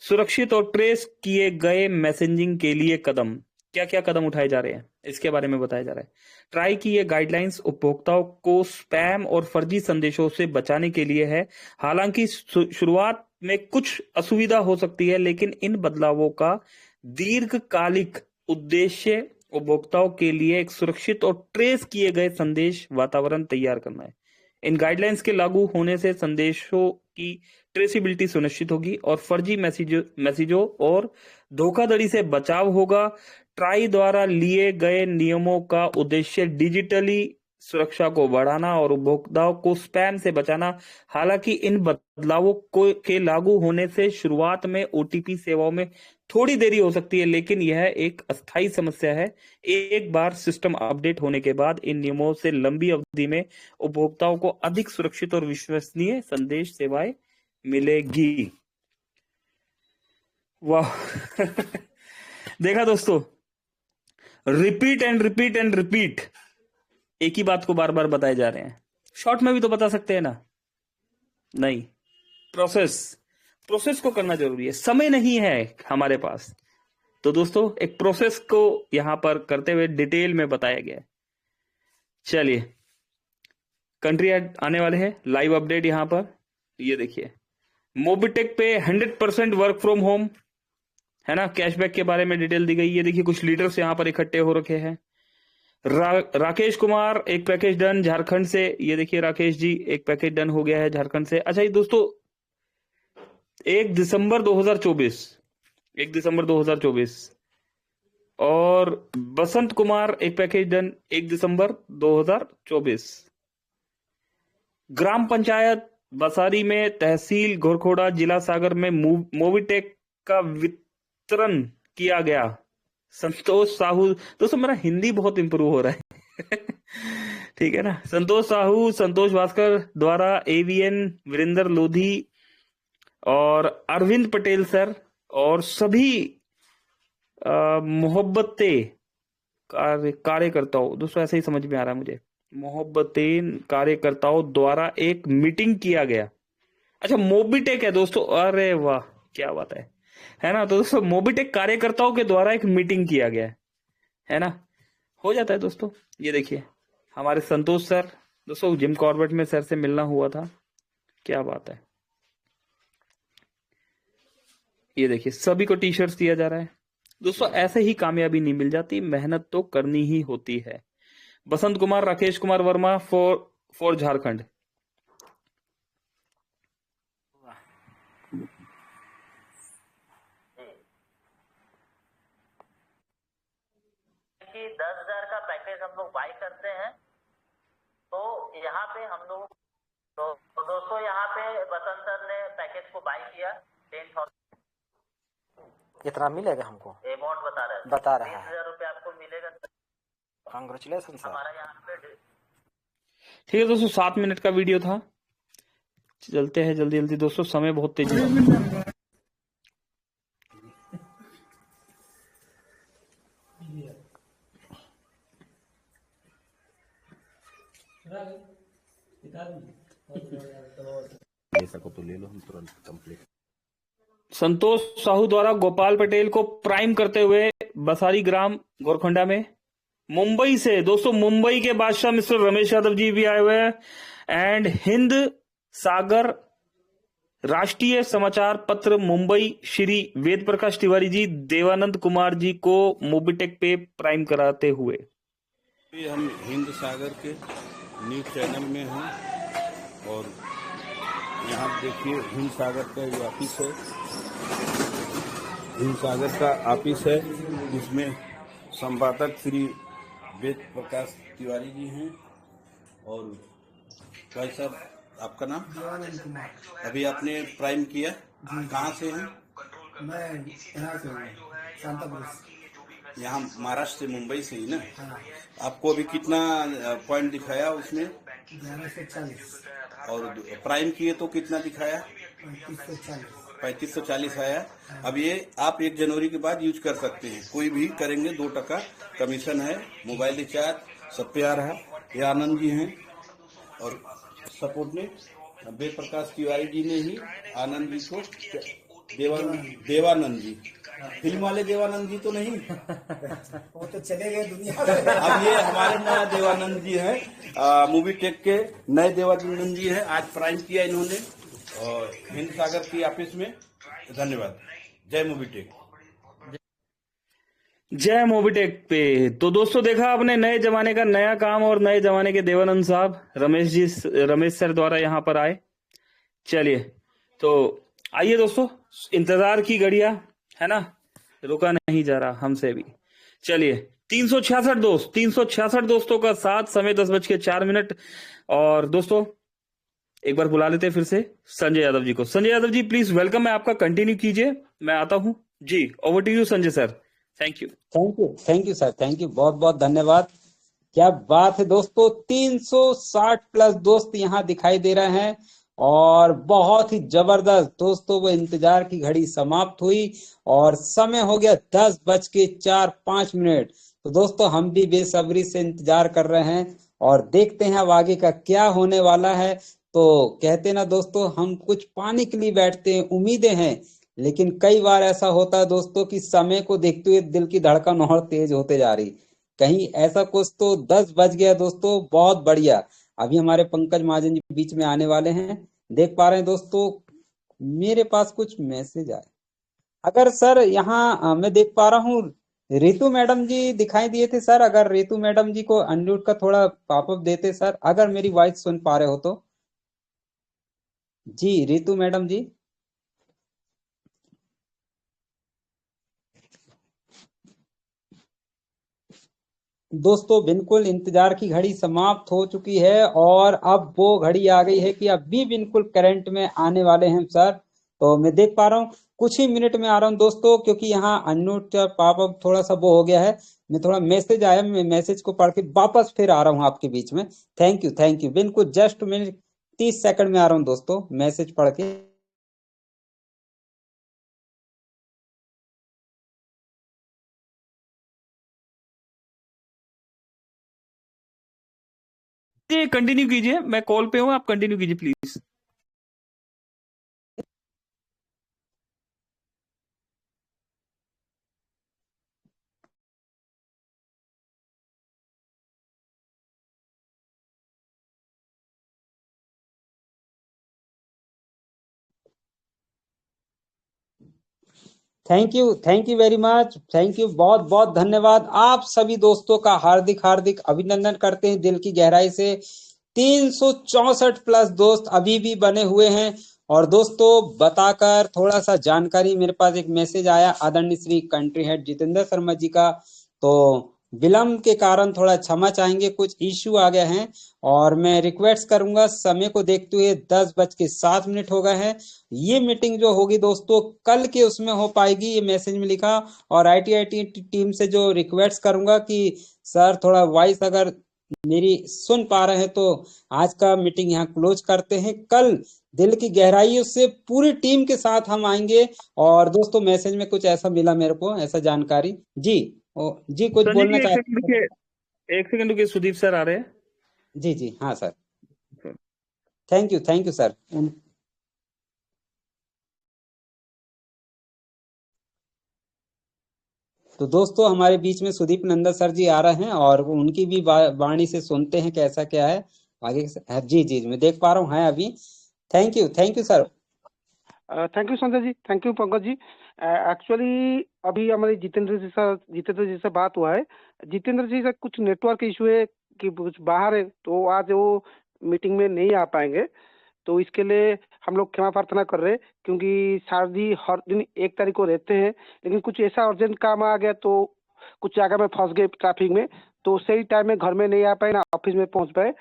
सुरक्षित और ट्रेस किए गए मैसेजिंग के लिए कदम, क्या क्या कदम उठाए जा रहे हैं इसके बारे में बताया जा रहा है। ट्राई की ये गाइडलाइंस उपभोक्ताओं को स्पैम और फर्जी संदेशों से बचाने के लिए है। हालांकि शुरुआत में कुछ असुविधा हो सकती है, लेकिन इन बदलावों का दीर्घकालिक उद्देश्य उपभोक्ताओं के लिए एक सुरक्षित और ट्रेस किए गए संदेश वातावरण तैयार करना है। इन गाइडलाइंस के लागू होने से संदेशों की ट्रेसिबिलिटी सुनिश्चित होगी और फर्जी मैसेजों और धोखाधड़ी से बचाव होगा। ट्राई द्वारा लिए गए नियमों का उद्देश्य डिजिटली सुरक्षा को बढ़ाना और उपभोक्ताओं को स्पैम से बचाना। हालांकि इन बदलावों के लागू होने से शुरुआत में ओटीपी सेवाओं में थोड़ी देरी हो सकती है, लेकिन यह एक अस्थायी समस्या है। एक बार सिस्टम अपडेट होने के बाद इन नियमों से लंबी अवधि में उपभोक्ताओं को अधिक सुरक्षित और विश्वसनीय संदेश सेवाएं मिलेगी। वाह देखा दोस्तों, repeat and repeat and repeat, एक ही बात को बार बार बताए जा रहे हैं। शॉर्ट में भी तो बता सकते हैं ना? नहीं, प्रोसेस को करना जरूरी है। समय नहीं है हमारे पास, तो दोस्तों एक प्रोसेस को यहां पर करते हुए डिटेल में बताया गया है। चलिए, कंट्री आने वाले हैं, लाइव अपडेट यहां पर। ये देखिए, मोबिटेक पे 100% वर्क फ्रॉम होम है ना। कैशबैक के बारे में डिटेल दी गई। ये देखिए, कुछ लीडर्स यहां पर इकट्ठे हो रखे हैं। राकेश कुमार, एक पैकेज डन झारखंड से। ये देखिए राकेश जी, एक पैकेज डन हो गया है झारखंड से। अच्छा ये दोस्तों, 1 दिसंबर 2024 और बसंत कुमार, एक पैकेज डन 1 दिसंबर 2024। ग्राम पंचायत बसारी में, तहसील घोरखोड़ा, जिला सागर में मोबिटेक का वितरण किया गया। संतोष साहू, दोस्तों मेरा हिंदी बहुत इंप्रूव हो रहा है ठीक है ना। संतोष साहू, संतोष भास्कर द्वारा एवीएन, वीरेंद्र लोधी और अरविंद पटेल सर और सभी मोहब्बते कार्यकर्ताओं, दोस्तों ऐसे ही समझ में आ रहा है मुझे, मोहब्बतें कार्यकर्ताओं द्वारा एक मीटिंग किया गया। अच्छा मोबिटेक है दोस्तों, अरे वाह क्या बात है ना। तो दोस्तों मोबिटेक कार्यकर्ताओं के द्वारा एक मीटिंग किया गया है ना। हो जाता है दोस्तों। ये देखिए हमारे संतोष सर, दोस्तों जिम कॉर्बेट में सर से मिलना हुआ था, क्या बात है। ये देखिए सभी को टी शर्ट्स दिया जा रहा है। दोस्तों ऐसे ही कामयाबी नहीं मिल जाती, मेहनत तो करनी ही होती है। बसंत कुमार, राकेश कुमार वर्मा फॉर झारखंड। कि 10,000 का पैकेज हम लोग बाई करते हैं, तो यहाँ पे हम लोग तो दोस्तों यहाँ पे बसंत सर ने पैकेज को बाई किया 10,000। कितना मिलेगा हमको? अमाउंट बता रहा है 20,000 रुपये आपको मिलेगा। Congratulation sir. हमारा यहाँ पे ठीक है दोस्तों, 7 मिनट का वीडियो था, चलते हैं जल्दी जल्दी दोस्तों, समय बहुत तेजी है। संतोष साहू द्वारा गोपाल पटेल को प्राइम करते हुए बसारी ग्राम गोरखंडा में। मुंबई से दोस्तों, मुंबई के बादशाह मिस्टर रमेश यादव जी भी आए हुए हैं। एंड हिंद सागर राष्ट्रीय समाचार पत्र मुंबई, श्री वेद प्रकाश तिवारी जी, देवानंद कुमार जी को मोबिटेक पे प्राइम कराते हुए। हम हिंद सागर के न्यूज चैनल में हैं और यहाँ देखिए हिंद सागर का जो ऑफिस है, हिंद सागर का ऑफिस है, जिसमें संपादक श्री वेद प्रकाश तिवारी जी हैं। और भाई साहब आपका नाम? देवानंद कुमार। अभी आपने प्राइम किया, कहाँ से हैं? मैं यहाँ से हूँ, शांतापुर से। यहाँ महाराष्ट्र से, मुंबई से ही ना? हाँ। आपको अभी कितना पॉइंट दिखाया उसमें? 1140। और प्राइम किए तो कितना दिखाया? 3540 आया। अब ये आप 1 जनवरी के बाद यूज कर सकते हैं, कोई भी करेंगे 2% कमीशन है। मोबाइल रिचार्ज सब पे आ रहा है। ये आनंद जी हैं और सपोर्ट ने वेद प्रकाश तिवारी जी ने ही आनंद जी को, देवानंद जी फिल्म वाले देवानंद जी तो नहीं। वो तो चले गए दुनिया में। अब ये हमारे नया देवानंद जी हैं, मूवी टेक के नए देवानंद जी हैं। आज प्राइम किया इन्होंने और हिंद सागर की ऑफिस में। धन्यवाद। जय मूवी टेक। जय मोबिटेक पे। तो दोस्तों देखा आपने नए जमाने का नया काम और नए जमाने के देवानंद साहब रमेश सर द्वारा यहाँ पर आए। चलिए तो आइए दोस्तों, इंतजार की घड़िया है ना, रुका नहीं जा रहा हमसे भी। चलिए 366 दोस्तों का साथ, समय 10:04। और दोस्तों एक बार बुला लेते हैं फिर से संजय यादव जी को। संजय यादव जी प्लीज वेलकम है आपका, कंटिन्यू कीजिए, मैं आता हूं जी। Over to you Sanjay sir. Thank you. Thank you sir, thank you, बहुत बहुत धन्यवाद। क्या बात है दोस्तों, 360 प्लस दोस्त यहाँ दिखाई दे रहे हैं और बहुत ही जबरदस्त दोस्तों। वो इंतजार की घड़ी समाप्त हुई और समय हो गया 10:04 तो दोस्तों हम भी बेसब्री से इंतजार कर रहे हैं और देखते हैं अब आगे का क्या होने वाला है। तो कहते ना दोस्तों, हम कुछ पाने के लिए बैठते हैं, उम्मीदें हैं, लेकिन कई बार ऐसा होता है दोस्तों कि समय को देखते हुए दिल की धड़कन और तेज होते जा रही। कहीं ऐसा कुछ तो 10 बज गया दोस्तों, बहुत बढ़िया। अभी हमारे पंकज महाजन जी बीच में आने वाले हैं, देख पा रहे हैं दोस्तों। मेरे पास कुछ मैसेज आए, अगर सर यहाँ मैं देख पा रहा हूँ रितु मैडम जी दिखाई दिए थे सर। अगर रितु मैडम जी को अनम्यूट का थोड़ा पॉपअप देते सर, अगर मेरी वॉइस सुन पा रहे हो तो। जी रितु मैडम जी। दोस्तों बिल्कुल इंतजार की घड़ी समाप्त हो चुकी है और अब वो घड़ी आ गई है कि अब भी बिल्कुल करंट में आने वाले हैं सर। तो मैं देख पा रहा हूँ कुछ ही मिनट में आ रहा हूँ दोस्तों, क्योंकि यहाँ अनम्यूट पॉपअप थोड़ा सा वो हो गया है। मैं थोड़ा मैसेज आया, मैं मैसेज को पढ़ के वापस फिर आ रहा हूँ आपके बीच में। थैंक यू बिल्कुल, जस्ट मिनट 30 सेकंड में आ रहा हूँ दोस्तों मैसेज पढ़ के। जी कंटिन्यू कीजिए, मैं कॉल पे हूँ, आप कंटिन्यू कीजिए please. Thank you very much, thank you, बहुत बहुत धन्यवाद। आप सभी दोस्तों का हार्दिक हार्दिक अभिनंदन करते हैं दिल की गहराई से। 364 प्लस दोस्त अभी भी बने हुए हैं। और दोस्तों बताकर थोड़ा सा जानकारी, मेरे पास एक मैसेज आया आदरणीय श्री कंट्री हेड जितेंद्र शर्मा जी का। तो विलंब के कारण थोड़ा क्षमा चाहेंगे, कुछ इश्यू आ गए हैं और मैं रिक्वेस्ट करूंगा, समय को देखते हुए 10:07 हो गए हैं। ये मीटिंग जो होगी दोस्तों कल के उसमें हो पाएगी, ये मैसेज में लिखा। और आईटी टीम से जो रिक्वेस्ट करूंगा कि सर थोड़ा वॉइस अगर मेरी सुन पा रहे हैं तो आज का मीटिंग यहाँ क्लोज करते हैं। कल दिल की गहराइयों से पूरी टीम के साथ हम आएंगे। और दोस्तों मैसेज में कुछ ऐसा मिला मेरे को, ऐसा जानकारी जी। जी कुछ संजय बोलना जी एक चाहते सेकंड हैं? रुकिए, एक सेकंड रुकिए, सुदीप सर आ रहे हैं। जी हाँ सर, थैंक यू सर। तो दोस्तों हमारे बीच में सुदीप नंदा सर जी आ रहे हैं और उनकी भी वाणी से सुनते हैं कैसा क्या है आगे जी मैं देख पा रहा हूँ है अभी। Thank you sir. Thank you Sanjay ji, thank you Pankaj ji. Actually अभी हमारी जितेंद्र जी से बात हुआ है। जितेंद्र जी से कुछ नेटवर्क इशू है कि कुछ बाहर है, तो आज वो मीटिंग में नहीं आ पाएंगे। तो इसके लिए हम लोग क्षमा प्रार्थना कर रहे हैं, क्योंकि सर जी हर दिन 1 तारीख को रहते हैं, लेकिन कुछ ऐसा अर्जेंट काम आ गया तो कुछ जगह में फंस गए ट्रैफिक में, तो सही टाइम में घर में नहीं आ पाए ना ऑफिस में पहुंच पाए।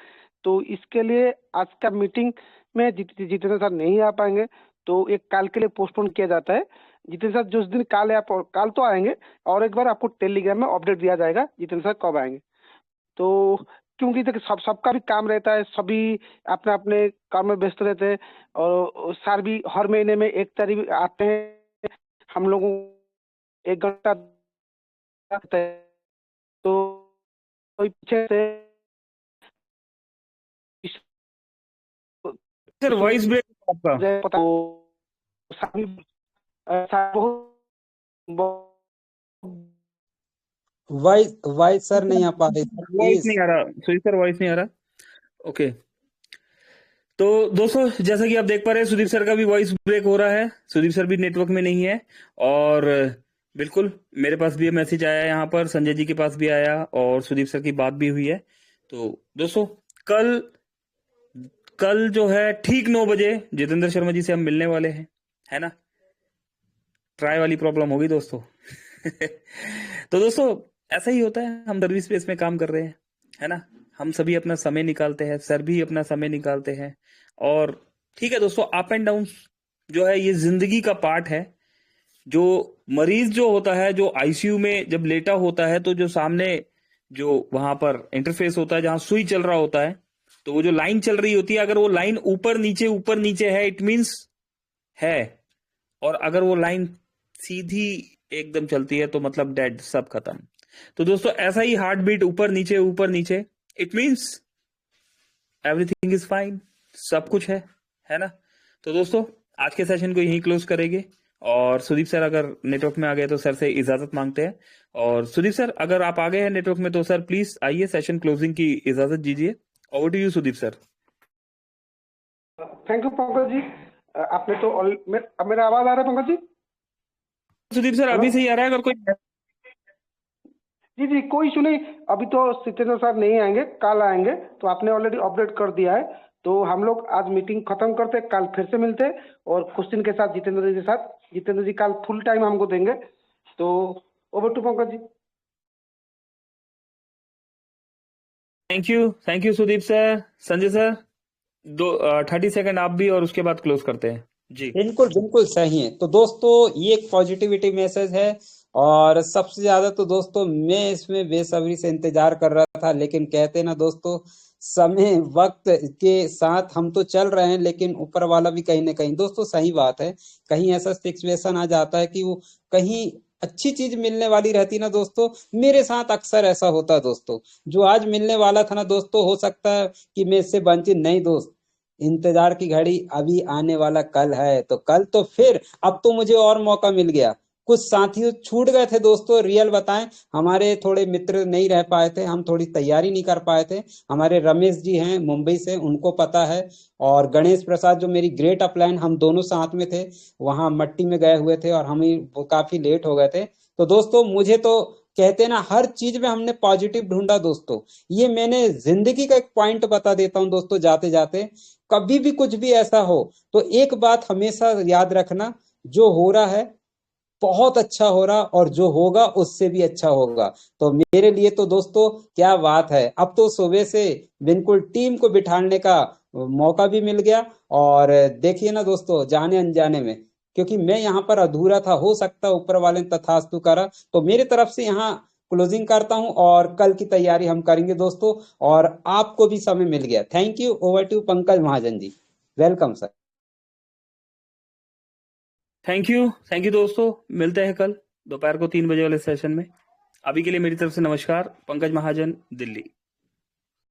तो इसके लिए आज का मीटिंग में जितेंद्र सर नहीं आ पाएंगे, तो एक काल के लिए पोस्टपोन किया जाता है। जितेंद्र सर जिस दिन काल है, आप काल तो आएंगे और एक बार आपको टेलीग्राम में अपडेट दिया जाएगा जितेंद्र सर कब आएंगे। तो क्योंकि देखिए सबका भी काम रहता है, सभी अपने अपने काम में व्यस्त रहते हैं और सर भी हर महीने में 1 तारीख आते हैं, हम लोगों 1 घंटा तो पीछे से सर वॉइस ब्रेक आपका। पता वॉइस वॉइस सर नहीं आ पा रही सर, वॉइस प्लीज। नहीं आ रहा, सुधीर सर वॉइस नहीं आ रहा। ओके, तो दोस्तों जैसा कि आप देख पा रहे हैं सुदीप सर का भी वॉइस ब्रेक हो रहा है, सुदीप सर भी नेटवर्क में नहीं है। और बिल्कुल मेरे पास भी मैसेज आया है, यहाँ पर संजय जी के पास भी आया और सुदीप सर की बात भी हुई है। तो दोस्तों कल कल जो है ठीक 9 बजे जितेंद्र शर्मा जी से हम मिलने वाले हैं, है ना। ट्राई वाली प्रॉब्लम होगी दोस्तों। तो दोस्तों ऐसा ही होता है, हम सर्विस बेस में काम कर रहे हैं, है ना। हम सभी अपना समय निकालते हैं, सर भी अपना समय निकालते हैं। और ठीक है दोस्तों, अप एंड डाउन जो है ये जिंदगी का पार्ट है। जो मरीज जो होता है, जो आईसीयू में जब लेटा होता है, तो जो सामने जो वहां पर इंटरफेस होता है जहां सुई चल रहा होता है, तो वो जो लाइन चल रही होती है, अगर वो लाइन ऊपर नीचे है, इट मीन्स है। और अगर वो लाइन सीधी एकदम चलती है तो मतलब डेड, सब खत्म। तो दोस्तों ऐसा ही हार्ट बीट ऊपर नीचे, it means everything is fine, सब कुछ है ना। तो दोस्तों आज के सेशन को यहीं क्लोज करेंगे। और सुदीप सर अगर नेटवर्क में आ गए तो सर से इजाजत मांगते हैं। और सुदीप सर अगर आप आ गए हैं नेटवर्क में तो सर प्लीज आइए सेशन क्लोजिंग की इजाजत दीजिए। Over to you Sudeep sir. Thank you Pankaj ji. आपने तो अब मेरा आवाज आ रहा है पंकज जी? सुदीप सर अभी से ही आ रहा है, अगर कोई जी जी कोई इशू नहीं। अभी तो जितेंद्र सर नहीं आएंगे, कल आएंगे, तो आपने ऑलरेडी अपडेट कर दिया है। तो हम लोग आज मीटिंग खत्म करते, कल फिर से मिलते और क्वेश्चन के साथ जितेंद्र जी के साथ। जितेंद्र जी कल फुल टाइम हमको देंगे। तो over to Pankaj ji. Thank you Sudeep sir. Sanjay sir 30 second आप भी, और उसके बाद क्लोज करते हैं जी। बिल्कुल बिल्कुल सही है। तो दोस्तों ये एक पॉजिटिविटी मैसेज है, और सबसे ज्यादा तो दोस्तों मैं इसमें बेसब्री से इंतजार कर रहा था, लेकिन कहते ना दोस्तों समय वक्त के साथ हम तो चल रहे हैं, लेकिन ऊपर वाला भी कहीं ना कहीं दोस्तों सही बात है, कहीं ऐसा सिचुएशन आ जाता है कि वो कहीं अच्छी चीज मिलने वाली रहती ना दोस्तों। मेरे साथ अक्सर ऐसा होता है दोस्तों, जो आज मिलने वाला था ना दोस्तों, हो सकता है कि मैं इससे वंचित नहीं दोस्त। इंतजार की घड़ी अभी आने वाला कल है, तो कल तो फिर अब तो मुझे और मौका मिल गया। कुछ साथी छूट गए थे दोस्तों, रियल बताएं, हमारे थोड़े मित्र नहीं रह पाए थे, हम थोड़ी तैयारी नहीं कर पाए थे। हमारे रमेश जी हैं मुंबई से, उनको पता है, और गणेश प्रसाद जो मेरी ग्रेट अपलाइन, हम दोनों साथ में थे, वहां मट्टी में गए हुए थे और हम वो काफी लेट हो गए थे। तो दोस्तों मुझे तो कहते हैं ना, हर चीज में हमने पॉजिटिव ढूंढा दोस्तों। ये मैंने जिंदगी का एक पॉइंट बता देता हूं दोस्तों जाते जाते, कभी भी कुछ भी ऐसा हो तो एक बात हमेशा याद रखना, जो हो रहा है बहुत अच्छा हो रहा, और जो होगा उससे भी अच्छा होगा। तो मेरे लिए तो दोस्तों क्या बात है, अब तो सुबह से बिल्कुल टीम को बिठाने का मौका भी मिल गया। और देखिए ना दोस्तों, जाने अनजाने में, क्योंकि मैं यहाँ पर अधूरा था, हो सकता है ऊपर वाले ने तथास्तु करा, तो मेरी तरफ से यहाँ क्लोजिंग करता हूँ, और कल की तैयारी हम करेंगे दोस्तों। और आपको भी समय मिल गया, thank you. Over to Pankaj Mahajan ji, welcome sir. Thank you दोस्तों, मिलते हैं कल दोपहर को 3 बजे वाले सेशन में। अभी के लिए मेरी तरफ से नमस्कार। पंकज महाजन, दिल्ली।